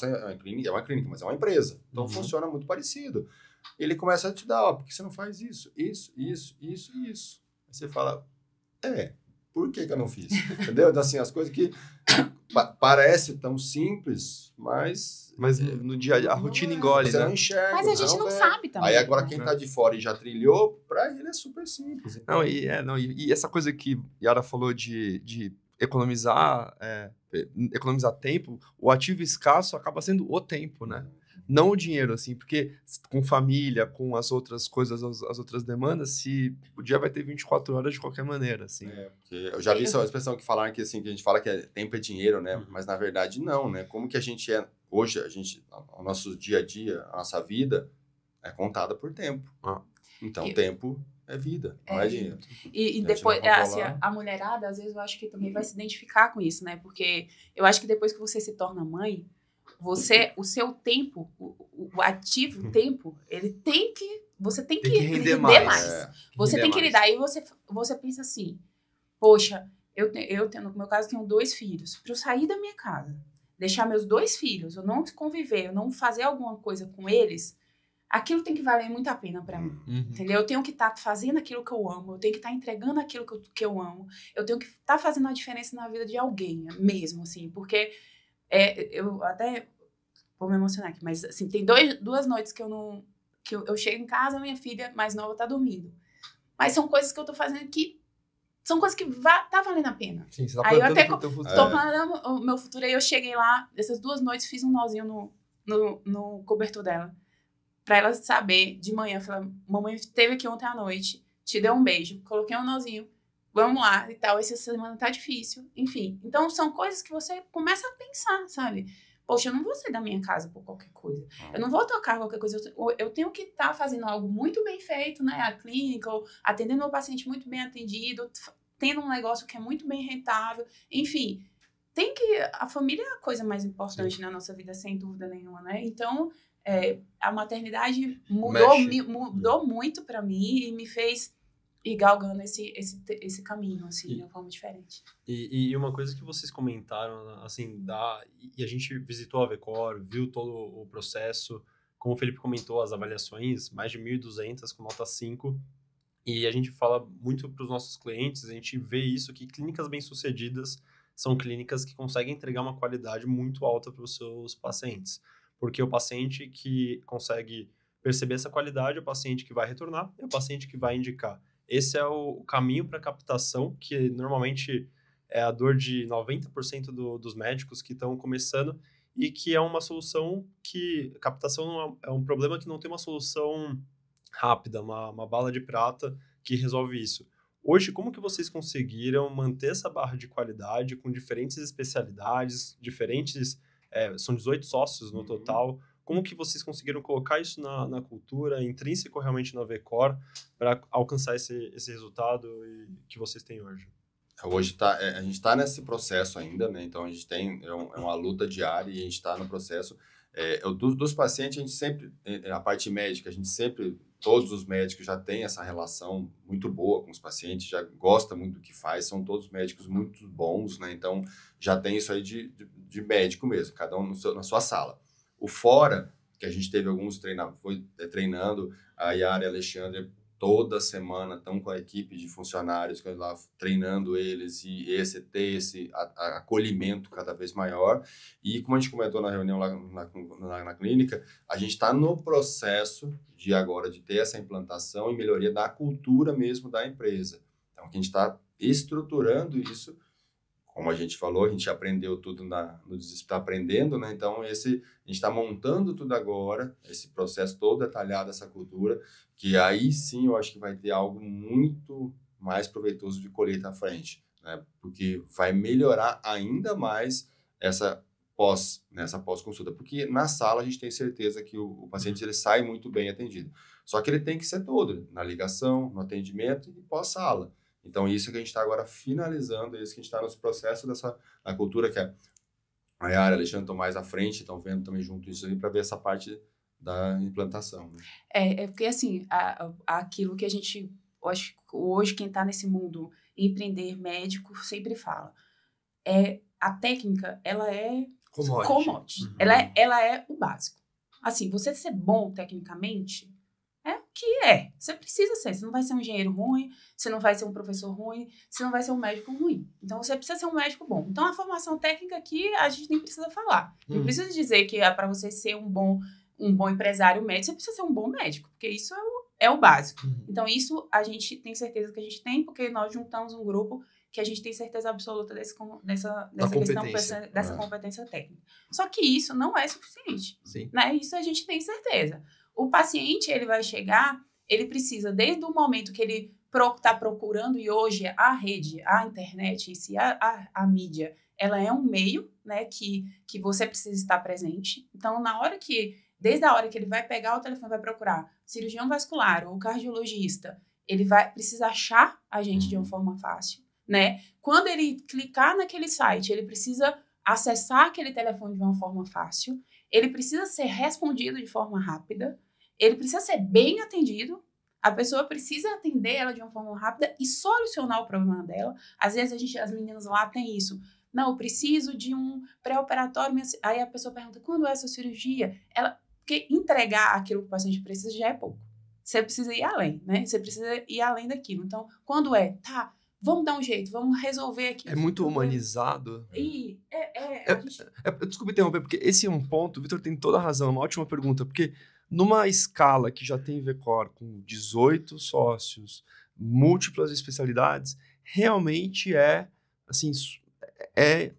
é uma clínica, mas é uma empresa, então funciona muito parecido. Ele começa a te dar, porque você não faz isso. Aí você fala, por que eu não fiz? Entendeu? Então, assim, as coisas que parecem tão simples, mas no dia a dia, a rotina engole, você né? não enxerga. Mas a gente não sabe também. Aí agora quem tá de fora e já trilhou, pra ele é super simples. Não, e essa coisa que Yara falou de economizar tempo, o ativo escasso acaba sendo o tempo, né? Não o dinheiro, assim, porque com família, com as outras coisas, as outras demandas, se o dia vai ter 24 horas de qualquer maneira, assim. Eu já vi essa expressão que falaram que, assim, que a gente fala que tempo é dinheiro, né? Mas, na verdade, não, né? Como que a gente hoje, o nosso dia a dia, a nossa vida é contada por tempo. Então, tempo é vida, não é dinheiro. E depois, assim, a mulherada, às vezes, eu acho que também vai se identificar com isso, né? Porque eu acho que depois que você se torna mãe, o seu tempo, o ativo tempo, você tem que render mais. Você tem que lidar. Aí você pensa assim, poxa, eu no meu caso, tenho 2 filhos. Para eu sair da minha casa, deixar meus 2 filhos, eu não conviver, eu não fazer alguma coisa com eles, aquilo tem que valer muito a pena para mim. Entendeu? Eu tenho que estar fazendo aquilo que eu amo, eu tenho que estar entregando aquilo que eu amo, eu tenho que estar fazendo a diferença na vida de alguém mesmo, assim, porque eu até vou me emocionar aqui, mas assim, tem 2 noites que eu chego em casa, minha filha mais nova tá dormindo. Mas são coisas que eu tô fazendo que são coisas que tá valendo a pena. Sim, você tá Aí eu até plantando pro teu futuro. tô planejando o meu futuro, aí eu cheguei lá, essas 2 noites, fiz um nozinho no cobertor dela. Pra ela saber, de manhã, falei, mamãe esteve aqui ontem à noite, te deu um beijo, coloquei um nozinho, vamos lá e tal, essa semana tá difícil, enfim. Então, são coisas que você começa a pensar, sabe? Poxa, eu não vou sair da minha casa por qualquer coisa. Eu não vou tocar qualquer coisa. Eu tenho que estar fazendo algo muito bem feito, né? A clínica, ou atendendo meu paciente muito bem atendido, tendo um negócio que é muito bem rentável. Enfim, a família é a coisa mais importante na nossa vida, sem dúvida nenhuma, né? Então, a maternidade mudou muito pra mim e me fez ir galgando esse caminho, assim, de uma forma diferente. E uma coisa que vocês comentaram, assim, e a gente visitou a Vecor, viu todo o processo, como o Felipe comentou, as avaliações, mais de 1.200 com nota 5, e a gente fala muito para os nossos clientes, a gente vê isso, que clínicas bem-sucedidas são clínicas que conseguem entregar uma qualidade muito alta para os seus pacientes, porque o paciente que consegue perceber essa qualidade é o paciente que vai retornar, é o paciente que vai indicar. Esse é o caminho para captação, que normalmente é a dor de 90% dos médicos que estão começando e que é uma solução que... Captação é um problema que não tem uma solução rápida, uma bala de prata que resolve isso. Hoje, como que vocês conseguiram manter essa barra de qualidade com diferentes especialidades, são 18 sócios no total. Como que vocês conseguiram colocar isso na cultura, intrínseco realmente na Vecor, para alcançar esse resultado que vocês têm hoje? Hoje a gente está nesse processo ainda, né? Então a gente tem uma luta diária e a gente está no processo. Dos pacientes, a gente sempre, a parte médica, todos os médicos já têm essa relação muito boa com os pacientes, já gosta muito do que faz, são todos médicos muito bons, né? Então já tem isso aí de médico mesmo, cada um na sua sala. O fora, que a gente teve alguns treinando, a Yara e a Alexandre toda semana estão com a equipe de funcionários lá treinando eles e esse acolhimento cada vez maior. E como a gente comentou na reunião lá na clínica, a gente está no processo de ter essa implantação e melhoria da cultura mesmo da empresa. Então, a gente está estruturando isso. Como a gente falou, a gente aprendeu tudo está aprendendo, né? Então, a gente está montando tudo agora, esse processo todo detalhado, essa cultura, que aí sim eu acho que vai ter algo muito mais proveitoso de colher à frente, né? Porque vai melhorar ainda mais essa pós-consulta. Porque na sala a gente tem certeza que o paciente ele sai muito bem atendido. Só que ele tem que ser todo, na ligação, no atendimento e pós-sala. Então, isso que a gente está agora finalizando, isso que a gente está nos processos a cultura, que a Yara e a Alexandre estão mais à frente, estão vendo também junto isso aí para ver essa parte da implantação. Né? Porque, assim, aquilo que a gente, hoje quem está nesse mundo, empreender médico, sempre fala, a técnica, ela é commodity. Uhum. Ela é o básico. Assim, você ser bom tecnicamente... Você precisa ser. Você não vai ser um engenheiro ruim, você não vai ser um professor ruim, você não vai ser um médico ruim. Então, você precisa ser um médico bom. Então, a formação técnica aqui, a gente nem precisa falar. Não precisa dizer que para você ser um bom empresário médico, você precisa ser um bom médico, porque isso é o básico. Então, isso a gente tem certeza que a gente tem, porque nós juntamos um grupo que a gente tem certeza absoluta dessa questão, dessa competência técnica. Só que isso não é suficiente. Sim. Né? Isso a gente tem certeza. O paciente, ele vai chegar, ele precisa, desde o momento que ele está procurando, e hoje a rede, a internet em si, a mídia, ela é um meio, né, que você precisa estar presente. Então, desde a hora que ele vai pegar o telefone, vai procurar cirurgião vascular ou cardiologista, ele precisa achar a gente de uma forma fácil, né? Quando ele clicar naquele site, ele precisa acessar aquele telefone de uma forma fácil, ele precisa ser respondido de forma rápida, ele precisa ser bem atendido, a pessoa precisa atender ela de uma forma rápida e solucionar o problema dela. Às vezes, as meninas lá têm isso. Não, eu preciso de um pré-operatório. Aí a pessoa pergunta, quando é essa cirurgia? Porque entregar aquilo que o paciente precisa já é pouco. Você precisa ir além, né? Você precisa ir além daquilo. Então, quando vamos dar um jeito, vamos resolver aqui. É muito humanizado. E Desculpa interromper, porque esse é um ponto, o Vitor tem toda a razão, é uma ótima pergunta, porque numa escala que já tem VCOR com 18 sócios, múltiplas especialidades, realmente assim,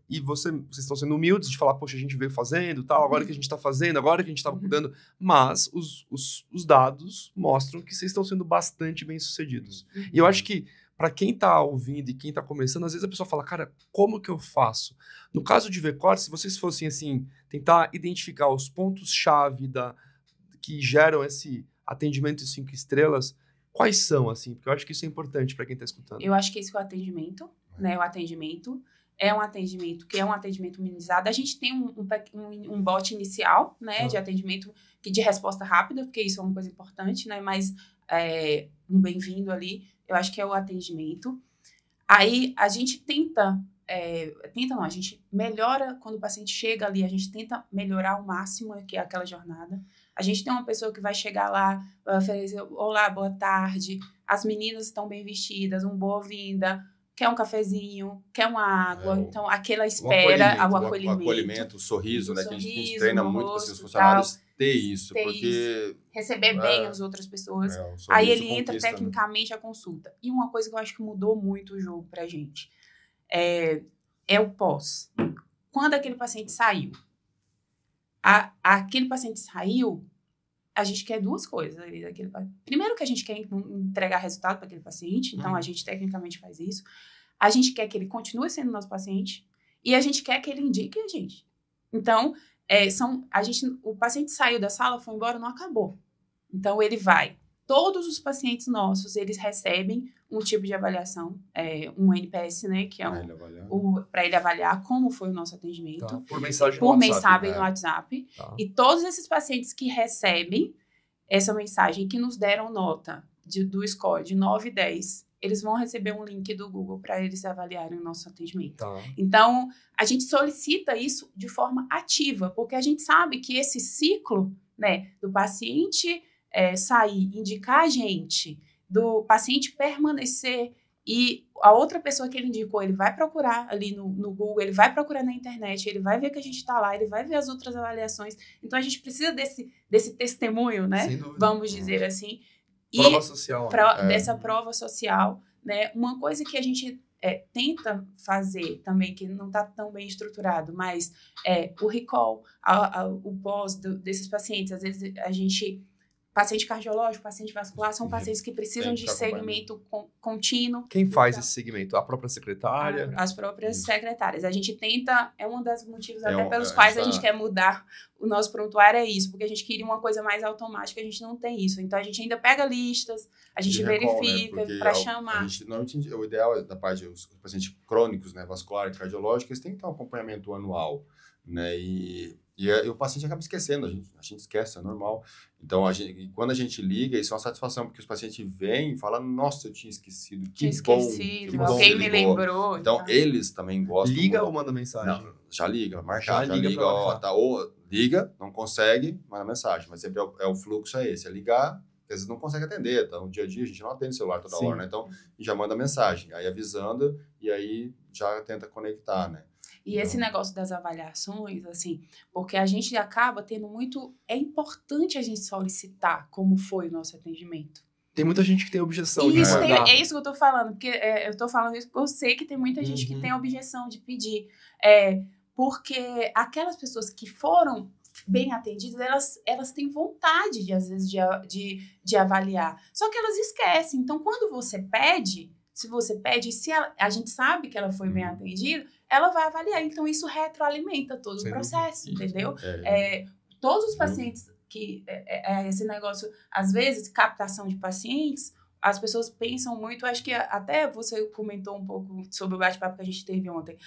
e vocês estão sendo humildes de falar, poxa, a gente veio fazendo, tal, agora que a gente está fazendo, agora que a gente está cuidando, mas os dados mostram que vocês estão sendo bastante bem-sucedidos. E eu acho que, para quem está ouvindo e quem está começando, às vezes a pessoa fala, cara, como que eu faço? No caso de VCOR, se vocês fossem, assim, tentar identificar os pontos-chave que geram esse atendimento de 5 estrelas, quais são, assim? Porque eu acho que isso é importante para quem está escutando. Eu acho que esse é o atendimento, né? O atendimento é um atendimento que é um atendimento minimizado. A gente tem um bot inicial, né? De atendimento de resposta rápida, porque isso é uma coisa importante, né? Mas um bem-vindo ali, eu acho que é o atendimento. Aí a gente a gente melhora quando o paciente chega ali, a gente tenta melhorar ao máximo aquela jornada. A gente tem uma pessoa que vai chegar lá, vai oferecer, olá, boa tarde, as meninas estão bem vestidas, boa-vinda, quer um cafezinho, quer uma água, então aquela espera, o acolhimento. O sorriso, né? Que a gente treina muito para os funcionários ter isso, porque... Receber bem as outras pessoas. Aí ele entra tecnicamente a consulta. E uma coisa que eu acho que mudou muito o jogo pra gente é o pós. Quando aquele paciente saiu, aquele paciente saiu, a gente quer duas coisas. Primeiro que a gente quer entregar resultado para aquele paciente, então a gente tecnicamente faz isso. A gente quer que ele continue sendo nosso paciente e a gente quer que ele indique a gente. Então, o paciente saiu da sala, foi embora, não acabou. Então, ele vai. Todos os pacientes nossos, eles recebem um tipo de avaliação, um NPS, né, que é para ele avaliar como foi o nosso atendimento. Tá. Por mensagem no WhatsApp. Tá. E todos esses pacientes que recebem essa mensagem, que nos deram nota do score de 9 e 10, eles vão receber um link do Google para eles avaliarem o nosso atendimento. Tá. Então, a gente solicita isso de forma ativa, porque a gente sabe que esse ciclo, né, do paciente sair, indicar a gente, do paciente permanecer e a outra pessoa que ele indicou, ele vai procurar ali no Google, ele vai procurar na internet, ele vai ver que a gente está lá, ele vai ver as outras avaliações. Então, a gente precisa desse testemunho, né? Vamos dizer assim. Prova social. Dessa prova social, né? Uma coisa que a gente tenta fazer também, que não está tão bem estruturado, mas o recall, o pós desses pacientes. Às vezes, a gente... Paciente cardiológico, paciente vascular, são pacientes que precisam de segmento contínuo. Quem faz esse segmento? A própria secretária? As próprias secretárias. A gente tenta, um dos motivos até pelos quais a gente quer mudar o nosso prontuário, é isso, porque a gente queria uma coisa mais automática, a gente não tem isso. Então, a gente ainda pega listas, a gente verifica para chamar. Normalmente, o ideal da parte dos pacientes crônicos, né, vascular e cardiológico, eles têm que ter um acompanhamento anual, né, e o paciente acaba esquecendo, a gente esquece, é normal. Então, quando a gente liga, isso é uma satisfação, porque os pacientes vêm e falam, nossa, eu tinha esquecido, que bom, alguém me lembrou. Então, eles também gostam. Liga ou manda mensagem? Não, já liga, marcar, já liga, ou liga, não consegue, manda mensagem, mas sempre o fluxo é esse, é ligar, às vezes não consegue atender, então no dia a dia a gente não atende celular toda hora, né? Então, já manda mensagem, aí avisando, e aí já tenta conectar, né? E esse negócio das avaliações, assim, porque a gente acaba tendo muito... É importante a gente solicitar como foi o nosso atendimento. Tem muita gente que tem objeção de mandar. É isso que eu tô falando, porque eu tô falando isso porque eu sei que tem muita gente que tem objeção de pedir. Porque aquelas pessoas que foram bem atendidas, elas têm vontade, às vezes, de avaliar. Só que elas esquecem. Então, quando você pede... Se você pede, se a gente sabe que ela foi bem atendida, ela vai avaliar. Então, isso retroalimenta todo o processo, entendeu? Todos os pacientes que... esse negócio, às vezes, captação de pacientes, as pessoas pensam muito, acho que até você comentou um pouco sobre o bate-papo que a gente teve ontem.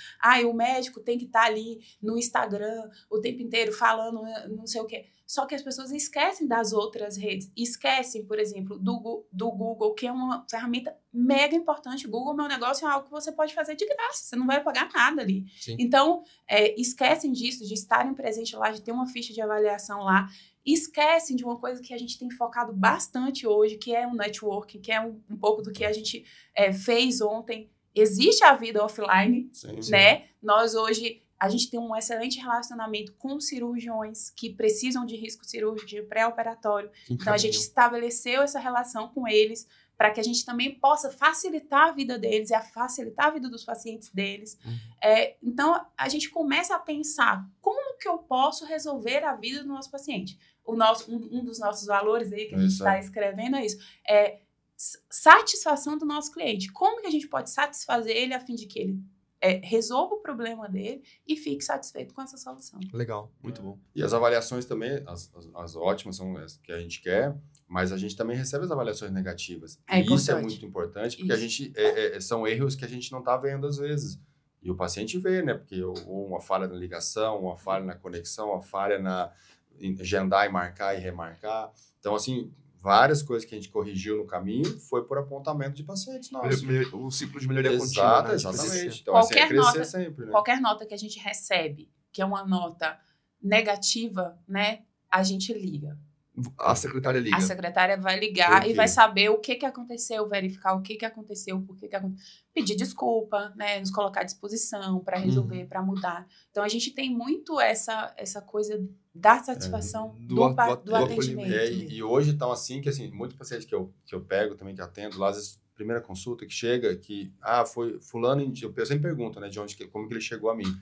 O médico tem que estar ali no Instagram o tempo inteiro falando não sei o quê. Só que as pessoas esquecem das outras redes. Esquecem, por exemplo, do Google, que é uma ferramenta mega importante. Google Meu Negócio é algo que você pode fazer de graça. Você não vai pagar nada ali. Sim. Então, esquecem disso, de estarem presentes lá, de ter uma ficha de avaliação lá. Esquecem de uma coisa que a gente tem focado bastante hoje, que é o networking, que é um pouco do que a gente fez ontem. Existe a vida offline, né? Nós hoje... A gente tem um excelente relacionamento com cirurgiões que precisam de risco cirúrgico de pré-operatório. Então, a gente estabeleceu essa relação com eles para que a gente também possa facilitar a vida deles e facilitar a vida dos pacientes deles. Então, a gente começa a pensar como que eu posso resolver a vida do nosso paciente. Um dos nossos valores aí que a gente está escrevendo é isso. Satisfação do nosso cliente. Como que a gente pode satisfazer ele a fim de que ele resolva o problema dele e fique satisfeito com essa solução. Legal, muito bom. E as avaliações também, as ótimas são as que a gente quer, mas a gente também recebe as avaliações negativas. E isso é muito importante, porque a gente são erros que a gente não está vendo às vezes. E o paciente vê, né? Porque uma falha na ligação, uma falha na conexão, uma falha em agendar e marcar e remarcar. Então, assim, várias coisas que a gente corrigiu no caminho foi por apontamento de pacientes nossos. O ciclo de melhoria contínua, né? Exatamente. Então, assim, crescer sempre, né? Qualquer nota que a gente recebe, que é uma nota negativa, né? A gente liga. A secretária liga. A secretária vai ligar e vai saber o que aconteceu, verificar o que aconteceu, por que aconteceu. Pedir desculpa, né? Nos colocar à disposição para resolver, para mudar. Então, a gente tem muito essa coisa da satisfação do atendimento. E hoje estão assim, que assim, muitos pacientes que eu pego também, que atendo lá, às vezes, primeira consulta que chega, que, foi fulano, eu sempre pergunto, né, como que ele chegou a mim.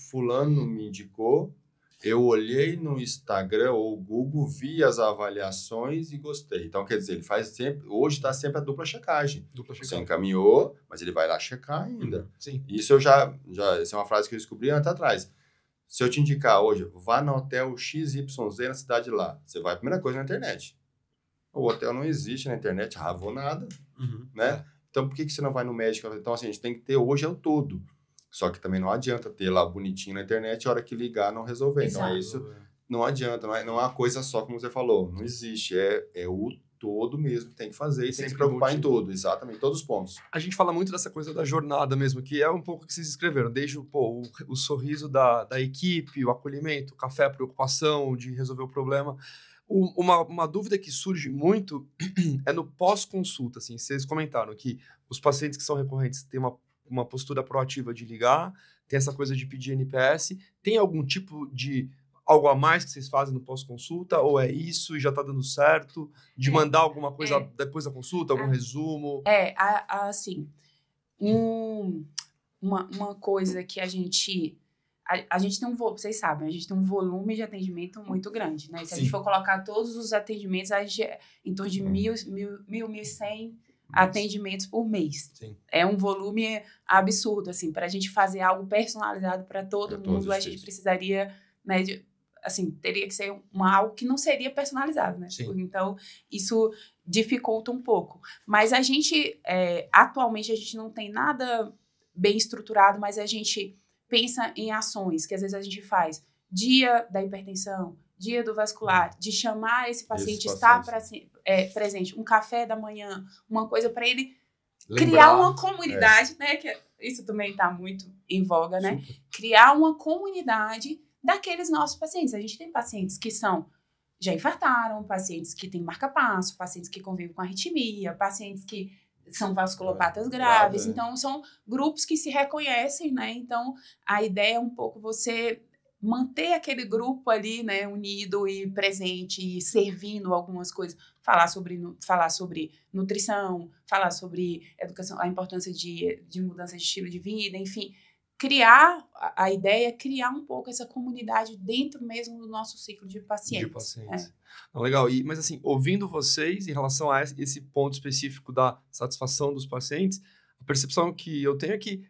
Fulano me indicou, eu olhei no Instagram ou Google, vi as avaliações e gostei. Então, quer dizer, ele faz sempre, hoje está sempre a dupla checagem. Você encaminhou, mas ele vai lá checar ainda. Sim. Isso essa é uma frase que eu descobri antes atrás. Se eu te indicar hoje, vá no hotel XYZ na cidade lá, você vai a primeira coisa na internet. O hotel não existe na internet, vou nada, né? Então, por que você não vai no médico? Então, assim, a gente tem que ter hoje é o todo. Só que também não adianta ter lá bonitinho na internet, a hora que ligar não resolver. Exato. Então, isso não adianta, não é uma coisa só, como você falou. Não existe, é o todo mesmo, tem que fazer e tem que se preocupar em tudo, exatamente, todos os pontos. A gente fala muito dessa coisa da jornada mesmo, que é um pouco o que vocês escreveram, desde o sorriso da equipe, o acolhimento, o café, a preocupação de resolver o problema. Uma dúvida que surge muito é no pós-consulta, assim, vocês comentaram que os pacientes que são recorrentes têm uma postura proativa de ligar, tem essa coisa de pedir NPS, tem algum tipo de algo a mais que vocês fazem no pós-consulta, ou é isso e já está dando certo, de mandar alguma coisa depois da consulta, algum resumo? Assim, uma coisa que a gente tem vocês sabem, a gente tem um volume de atendimento muito grande, né? Se a gente for colocar todos os atendimentos, a gente em torno de 1.100 atendimentos por mês. Sim. É um volume absurdo, assim, para a gente fazer algo personalizado para todo mundo, a gente precisaria, né, teria que ser algo que não seria personalizado, né? Sim. Então, isso dificulta um pouco. Mas a gente, atualmente, a gente não tem nada bem estruturado, mas a gente pensa em ações que às vezes a gente faz. Dia da hipertensão, dia do vascular, de chamar esse paciente, estar presente, um café da manhã, uma coisa para ele criar uma comunidade, né? Que isso também está muito em voga, né? Super. Criar uma comunidade daqueles nossos pacientes. A gente tem pacientes que já infartaram, pacientes que têm marca-passo, pacientes que convivem com arritmia, pacientes que são vasculopatas graves. Então, são grupos que se reconhecem, né? Então, a ideia é um pouco você manter aquele grupo ali, né, unido e presente e servindo algumas coisas. Falar sobre nutrição, falar sobre educação, a importância de mudança de estilo de vida, enfim. A ideia é criar um pouco essa comunidade dentro mesmo do nosso ciclo de pacientes. Legal. Mas assim, ouvindo vocês em relação a esse ponto específico da satisfação dos pacientes, a percepção que eu tenho é que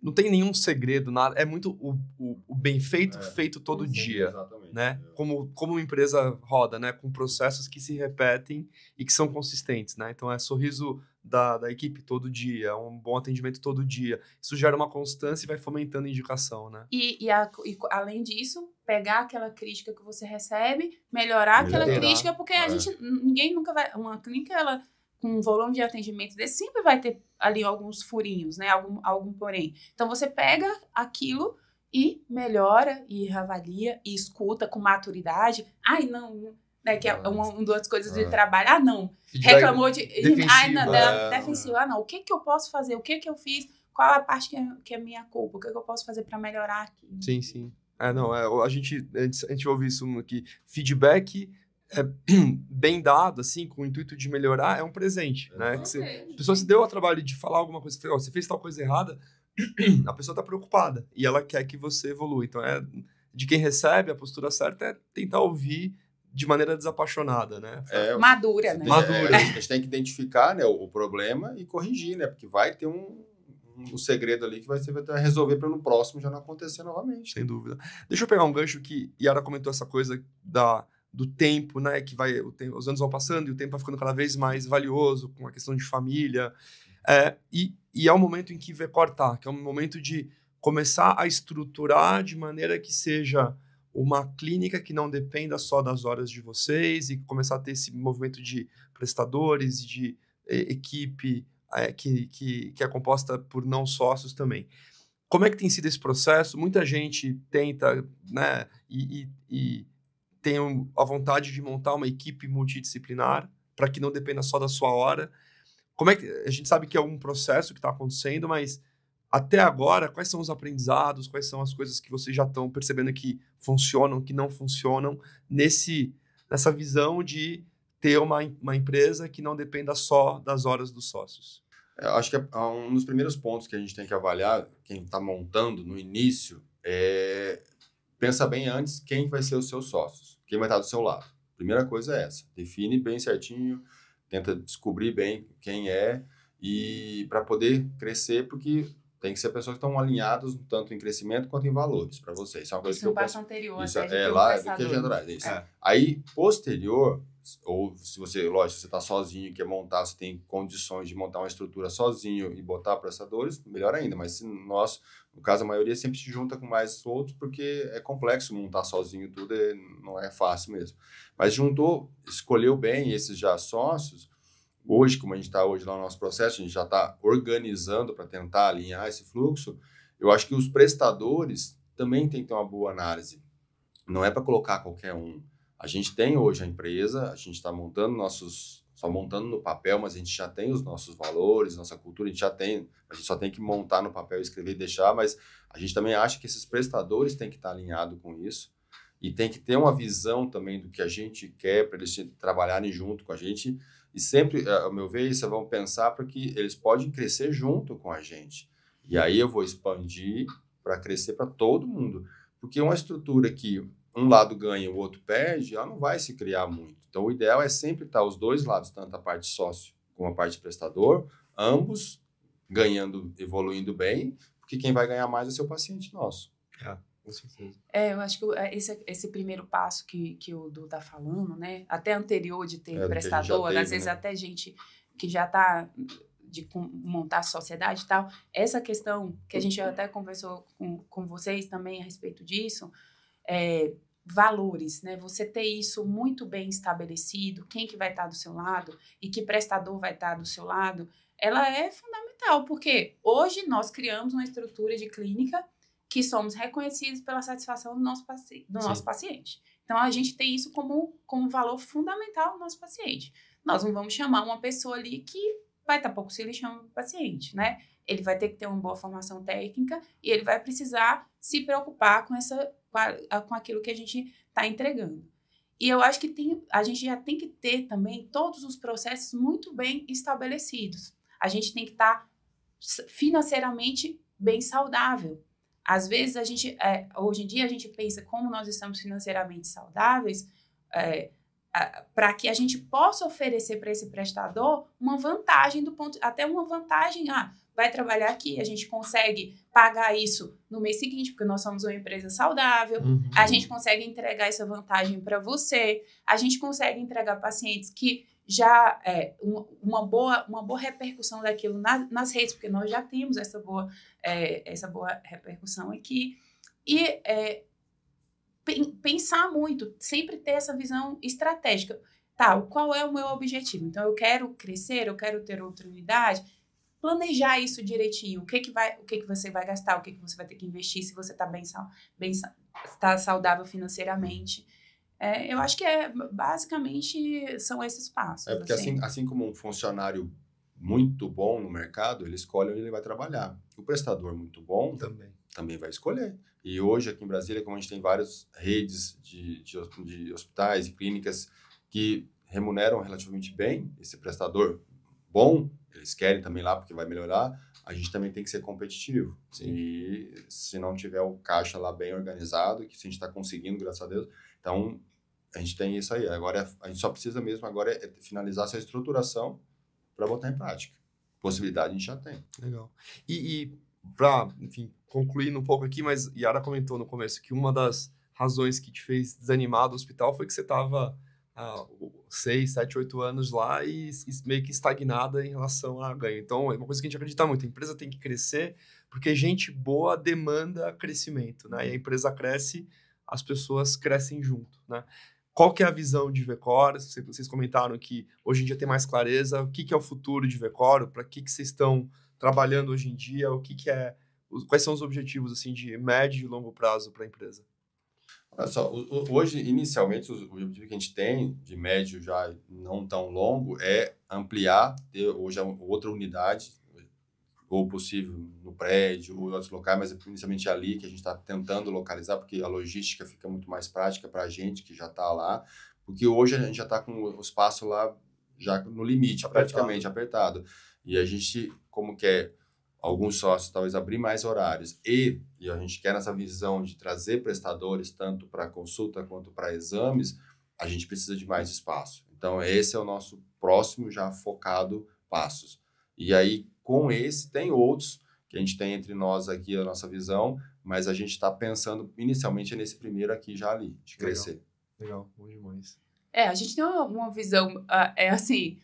não tem nenhum segredo, nada. É muito o bem feito, feito todo dia. Exatamente. Né? Como uma empresa roda, né? Com processos que se repetem e que são consistentes, né? Então, é sorriso da equipe todo dia, um bom atendimento todo dia. Isso gera uma constância e vai fomentando a indicação, né? E além disso, pegar aquela crítica que você recebe, melhorar aquela crítica, porque ninguém nunca vai... Uma clínica, com um volume de atendimento desse, sempre vai ter ali alguns furinhos, né? Algum porém. Então, você pega aquilo e melhora, e reavalia, e escuta com maturidade. Né, que é uma das coisas de trabalho. Não. Reclamou de... defensiva. Defensiva. O que eu posso fazer? O que eu fiz? qual a parte que é minha culpa, o que eu posso fazer para melhorar aqui. Sim, sim. A gente ouve isso que feedback bem dado, assim, com o intuito de melhorar, é um presente, né? Que a pessoa se deu ao trabalho de falar alguma coisa, você fez tal coisa errada, a pessoa tá preocupada e ela quer que você evolua. Então, de quem recebe, a postura certa é tentar ouvir de maneira desapaixonada, né? Madura, né? Madura. A gente tem que identificar, né, o problema e corrigir, né? Porque vai ter um segredo ali que você vai resolver para no próximo já não acontecer novamente. Sem dúvida. Deixa eu pegar um gancho que Yara comentou essa coisa do tempo, né? Que os anos vão passando e o tempo vai ficando cada vez mais valioso com a questão de família. E é um momento em que VECOR tá, que é um momento de começar a estruturar de maneira que seja uma clínica que não dependa só das horas de vocês e começar a ter esse movimento de prestadores, de equipe que é composta por não sócios também. Como é que tem sido esse processo? Muita gente tenta, né, e tem a vontade de montar uma equipe multidisciplinar para que não dependa só da sua hora. Como é que a gente sabe que é um processo que está acontecendo, mas até agora, quais são os aprendizados, quais são as coisas que vocês já estão percebendo que funcionam, que não funcionam, nessa visão de ter uma empresa que não dependa só das horas dos sócios? Eu acho que um dos primeiros pontos que a gente tem que avaliar, quem está montando no início, pensa bem antes quem vai ser os seus sócios, quem vai estar do seu lado. Primeira coisa é essa, define bem certinho, tenta descobrir bem quem é, e para poder crescer, porque tem que ser pessoas que estão alinhadas tanto em crescimento quanto em valores para vocês. Isso é uma coisa que eu passo anterior. Isso lá do que a gente atrás. Aí, posterior, ou se você, lógico, você está sozinho e quer montar, você tem condições de montar uma estrutura sozinho e botar prestadores, melhor ainda. Mas no caso, a maioria sempre se junta com mais outros, porque é complexo montar sozinho tudo, não é fácil mesmo. Mas escolheu bem esses já sócios. Hoje, como a gente está hoje lá no nosso processo, a gente já está organizando para tentar alinhar esse fluxo. Eu acho que os prestadores também têm que ter uma boa análise. Não é para colocar qualquer um. A gente tem hoje a empresa, a gente está montando só montando no papel, mas a gente já tem os nossos valores, nossa cultura, a gente só tem que montar no papel, escrever e deixar, mas a gente também acha que esses prestadores têm que estar alinhados com isso e tem que ter uma visão também do que a gente quer para eles trabalharem junto com a gente. E sempre, ao meu ver, vocês vão pensar porque eles podem crescer junto com a gente. E aí eu vou expandir para crescer para todo mundo. Porque uma estrutura que um lado ganha e o outro perde, ela não vai se criar muito. Então, o ideal é sempre estar os dois lados, tanto a parte sócio como a parte prestador, ambos ganhando, evoluindo bem, porque quem vai ganhar mais é seu paciente nosso. Com certeza. Eu acho que esse primeiro passo que o Du está falando, né? Até anterior de ter prestador, às vezes até gente que já está de montar sociedade e tal, essa questão que a gente até conversou com vocês também a respeito disso, valores, né? Você ter isso muito bem estabelecido, quem que vai estar do seu lado e que prestador vai estar do seu lado, ela é fundamental, porque hoje nós criamos uma estrutura de clínica que somos reconhecidos pela satisfação do nosso paciente. Então, a gente tem isso como valor fundamental do nosso paciente. Nós não vamos chamar uma pessoa ali que vai estar pouco se lixando do paciente, né? Ele vai ter que ter uma boa formação técnica e ele vai precisar se preocupar com aquilo que a gente está entregando. E eu acho que a gente já tem que ter também todos os processos muito bem estabelecidos. A gente tem que estar financeiramente bem saudável. Às vezes, hoje em dia, a gente pensa como nós estamos financeiramente saudáveis para que a gente possa oferecer para esse prestador uma vantagem até uma vantagem, vai trabalhar aqui, a gente consegue pagar isso no mês seguinte, porque nós somos uma empresa saudável, a gente consegue entregar essa vantagem para você, a gente consegue entregar pacientes que já uma boa repercussão daquilo nas redes, porque nós já temos essa boa repercussão aqui. E pensar muito, sempre ter essa visão estratégica. Tá, qual é o meu objetivo? Então, eu quero crescer, eu quero ter outra unidade. Planejar isso direitinho. O que você vai gastar, o que você vai ter que investir, se você está tá saudável financeiramente. Eu acho que basicamente são esses passos. Porque assim como um funcionário muito bom no mercado, ele escolhe onde ele vai trabalhar. O prestador muito bom também vai escolher. E hoje, aqui em Brasília, como a gente tem várias redes de hospitais e clínicas que remuneram relativamente bem esse prestador bom, eles querem também lá porque vai melhorar, a gente também tem que ser competitivo. Sim. E se não tiver o caixa lá bem organizado, que se a gente está conseguindo, graças a Deus, então a gente tem isso aí. Agora, a gente só precisa mesmo agora finalizar essa estruturação para botar em prática. Possibilidade a gente já tem. Legal. E para, enfim, concluindo um pouco aqui, mas Yara comentou no começo que uma das razões que te fez desanimar do hospital foi que você estava há 6, 7, 8 anos lá e meio que estagnada em relação a ganho. Então, é uma coisa que a gente acredita muito. A empresa tem que crescer porque gente boa demanda crescimento, né? E a empresa cresce, as pessoas crescem junto, né? Qual que é a visão de Vecor? Vocês comentaram que hoje em dia tem mais clareza. O que é o futuro de Vecor? Para que vocês estão trabalhando hoje em dia? Quais são os objetivos assim, de médio e longo prazo para a empresa? Olha só, hoje, inicialmente, o objetivo que a gente tem, de médio já não tão longo, é ampliar, ter hoje outra unidade, ou possível no prédio, ou em outros locais, mas é inicialmente ali que a gente está tentando localizar, porque a logística fica muito mais prática para a gente que já está lá, porque hoje a gente já está com o espaço lá já no limite, praticamente apertado. E a gente, como quer alguns sócios talvez abrir mais horários e a gente quer nessa visão de trazer prestadores tanto para consulta quanto para exames, a gente precisa de mais espaço. Então, esse é o nosso próximo já focado passos. E aí, com esse, tem outros que a gente tem entre nós aqui, a nossa visão, mas a gente está pensando inicialmente nesse primeiro aqui já ali, de crescer. Legal, bom demais. A gente tem uma visão, assim,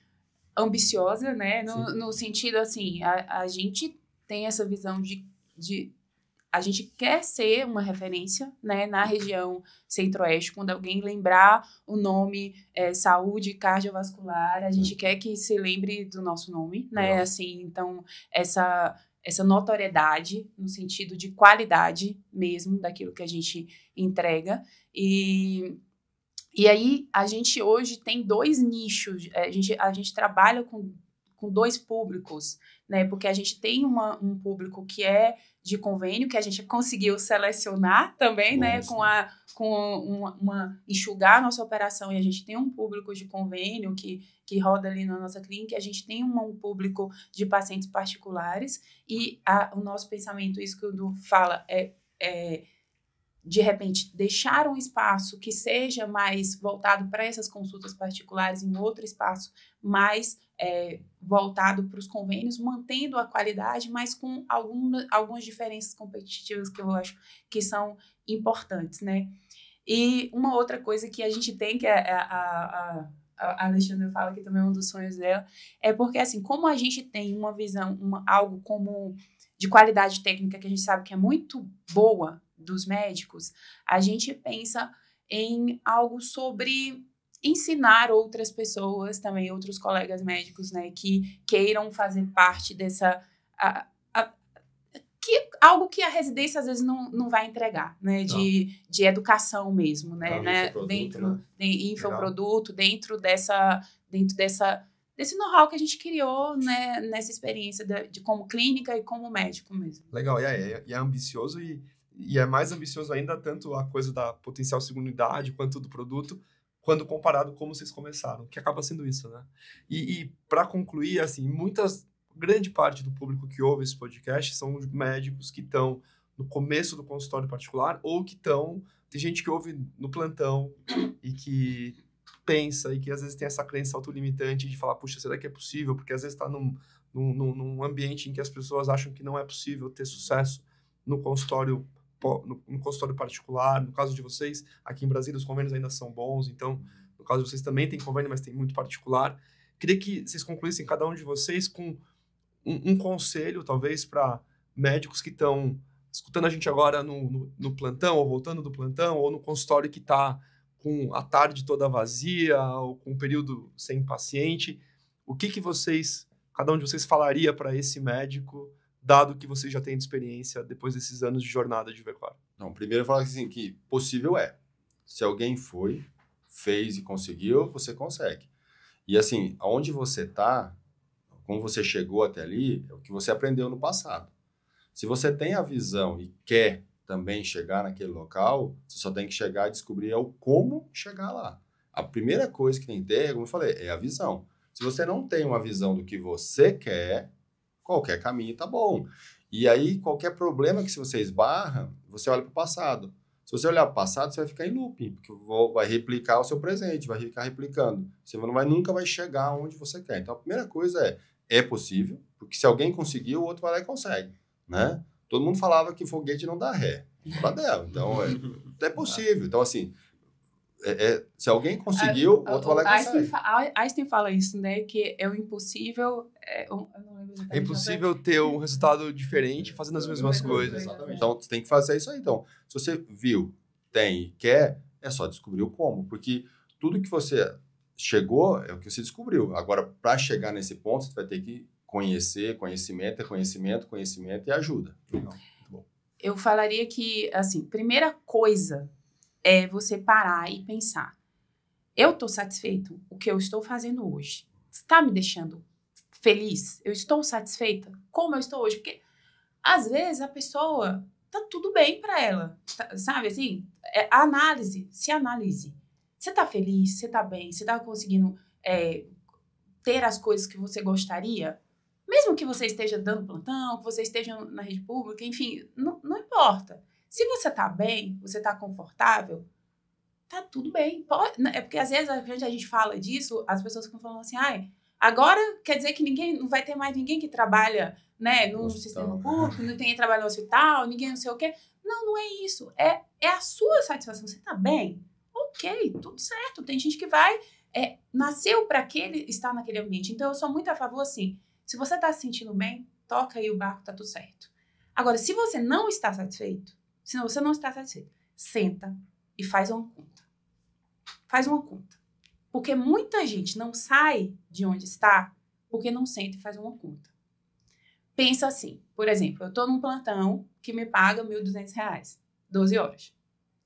ambiciosa, né? No sentido, assim, a gente tem essa visão de a gente quer ser uma referência, né, na região centro-oeste. Quando alguém lembrar o nome saúde cardiovascular, a gente quer que se lembre do nosso nome, né? Assim, então, essa notoriedade no sentido de qualidade mesmo daquilo que a gente entrega. E aí, a gente hoje tem 2 nichos. A gente trabalha com 2 públicos, né? Porque a gente tem um público que é de convênio, que a gente conseguiu selecionar também, né? Enxugar a nossa operação, e a gente tem um público de convênio que roda ali na nossa clínica, a gente tem um público de pacientes particulares, e o nosso pensamento, isso que o Du fala, de repente, deixar um espaço que seja mais voltado para essas consultas particulares, em outro espaço mais voltado para os convênios, mantendo a qualidade, mas com algumas diferenças competitivas que eu acho que são importantes, né? E uma outra coisa que a gente tem, que a Alexandra fala que também é um dos sonhos dela, é porque, assim, como a gente tem uma visão, algo como de qualidade técnica que a gente sabe que é muito boa dos médicos, a gente pensa em algo sobre ensinar outras pessoas também, outros colegas médicos, né, que queiram fazer parte dessa... algo que a residência às vezes não vai entregar, né, de educação mesmo, né, dentro de infoproduto, dentro desse know-how que a gente criou, né, nessa experiência de como clínica e como médico mesmo. Legal, e é ambicioso e é mais ambicioso ainda tanto a coisa da potencial segunda unidade quanto do produto, quando comparado como vocês começaram, que acaba sendo isso, né? E para concluir, assim, grande parte do público que ouve esse podcast são médicos que estão no começo do consultório particular ou que tem gente que ouve no plantão e que pensa e que às vezes tem essa crença autolimitante de falar, puxa, será que é possível? Porque às vezes está num ambiente em que as pessoas acham que não é possível ter sucesso no consultório particular. No caso de vocês, aqui em Brasília, os convênios ainda são bons, então, no caso de vocês também tem convênio, mas tem muito particular. Queria que vocês concluíssem, cada um de vocês, com um conselho, talvez, para médicos que estão escutando a gente agora no plantão, ou voltando do plantão, ou no consultório que está com a tarde toda vazia, ou com um período sem paciente. O que cada um de vocês falaria para esse médico, dado que você já tem de experiência depois desses anos de jornada de Vecor? Não, primeiro eu falo assim, que possível é. Se alguém fez e conseguiu, você consegue. E assim, aonde você está, como você chegou até ali, é o que você aprendeu no passado. Se você tem a visão e quer também chegar naquele local, você só tem que chegar e descobrir o como chegar lá. A primeira coisa que tem que ter, como eu falei, é a visão. Se você não tem uma visão do que você quer, qualquer caminho tá bom. E aí, qualquer problema que você esbarra, você olha para o passado. Se você olhar para o passado, você vai ficar em looping, porque vai replicar o seu presente, vai ficar replicando. Você nunca vai chegar onde você quer. Então, a primeira coisa é possível, porque se alguém conseguiu, o outro vai lá e consegue, né? Todo mundo falava que foguete não dá ré. Não dá. Então, é possível. Então, assim, se alguém conseguiu, o outro vai lá e consegue. Einstein fala isso, né? Que é o impossível... eu não lembro exatamente. É impossível ter um resultado diferente fazendo as mesmas coisas. Exatamente. Então, você tem que fazer isso aí. Então, se você viu, tem e quer, é só descobrir o como. Porque tudo que você chegou é o que você descobriu. Agora, para chegar nesse ponto, você vai ter que conhecer, conhecimento e ajuda. Legal. Muito bom. Eu falaria que, assim, primeira coisa é você parar e pensar. Eu estou satisfeito com o que eu estou fazendo hoje? Está me deixando feliz? Eu estou satisfeita? Como eu estou hoje? Porque, às vezes, a pessoa tá tudo bem para ela. Sabe, assim? A análise, se analise. Você tá feliz? Você tá bem? Você tá conseguindo ter as coisas que você gostaria? Mesmo que você esteja dando plantão, que você esteja na rede pública, enfim, não importa. Se você tá bem, você tá confortável, tá tudo bem. É porque, às vezes, a gente fala disso, as pessoas ficam falando assim, agora quer dizer que não vai ter mais ninguém que trabalha, né, no sistema público, não tem quem trabalha no hospital, ninguém não sei o quê. Não é isso. É a sua satisfação. Você tá bem? Ok, tudo certo. Tem gente que nasceu para estar naquele ambiente. Então, eu sou muito a favor, assim, se você tá se sentindo bem, toca aí o barco, tá tudo certo. Agora, se você não está satisfeito, senta e faz uma conta. Faz uma conta. Porque muita gente não sai de onde está porque não senta e faz uma conta. Pensa assim, por exemplo, eu estou num plantão que me paga R$ 1.200, 12 horas.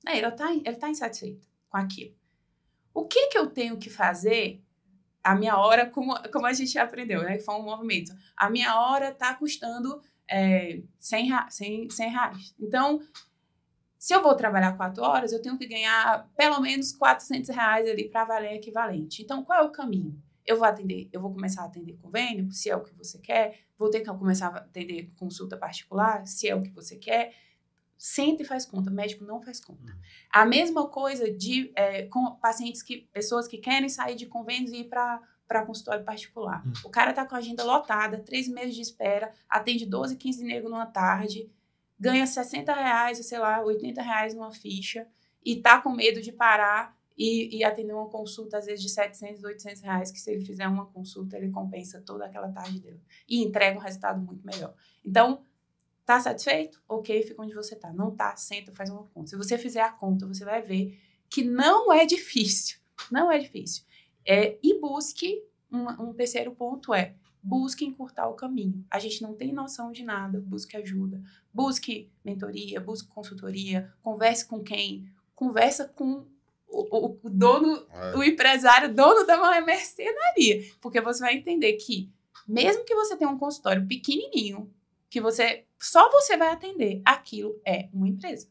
Ele tá insatisfeito com aquilo. O que eu tenho que fazer? A minha hora, como a gente aprendeu, né? Que foi um movimento. A minha hora está custando R$100. Então, se eu vou trabalhar 4 horas, eu tenho que ganhar pelo menos R$400 ali para valer equivalente. Então, qual é o caminho? Eu vou começar a atender convênio, se é o que você quer. Vou ter que começar a atender consulta particular, se é o que você quer. Senta e faz conta. Médico não faz conta. A mesma coisa com pessoas que querem sair de convênios e ir para consultório particular. O cara tá com a agenda lotada, 3 meses de espera, atende 12, 15 negros numa tarde, ganha R$60, sei lá, R$80 numa ficha e tá com medo de parar e atender uma consulta, às vezes, de R$700, R$800, que se ele fizer uma consulta, ele compensa toda aquela tarde dele e entrega um resultado muito melhor. Então, tá satisfeito? Ok, fica onde você tá. Não tá, senta, faz uma conta. Se você fizer a conta, você vai ver que não é difícil. Não é difícil. E busque, um terceiro ponto busque encurtar o caminho. A gente não tem noção de nada, busque ajuda. Busque mentoria, busque consultoria, converse com quem? Conversa com o dono, o empresário, dono da mercenaria. Porque você vai entender que, mesmo que você tenha um consultório pequenininho, que só você vai atender, aquilo é uma empresa.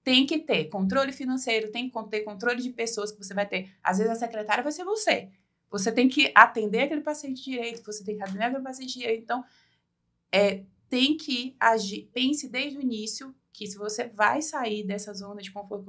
Tem que ter controle financeiro, tem que ter controle de pessoas que você vai ter. Às vezes a secretária vai ser você. Você tem que atender aquele paciente direito, você tem que atender aquele paciente direito. Então, tem que agir. Pense desde o início que se você vai sair dessa zona de conforto que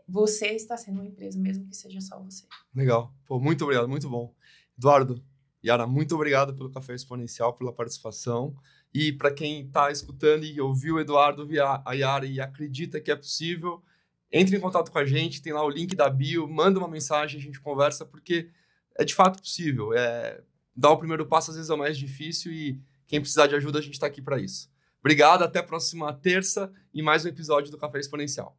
você está sendo uma empresa, mesmo que seja só você. Legal. Pô, muito obrigado, muito bom. Eduardo, Yara, muito obrigado pelo Café Exponencial, pela participação. E para quem está escutando e ouviu o Eduardo, a Yara e acredita que é possível, entre em contato com a gente, tem lá o link da bio, manda uma mensagem, a gente conversa, porque é de fato possível. Dar o primeiro passo às vezes é o mais difícil e quem precisar de ajuda, a gente está aqui para isso. Obrigado, até a próxima terça e mais um episódio do Café Exponencial.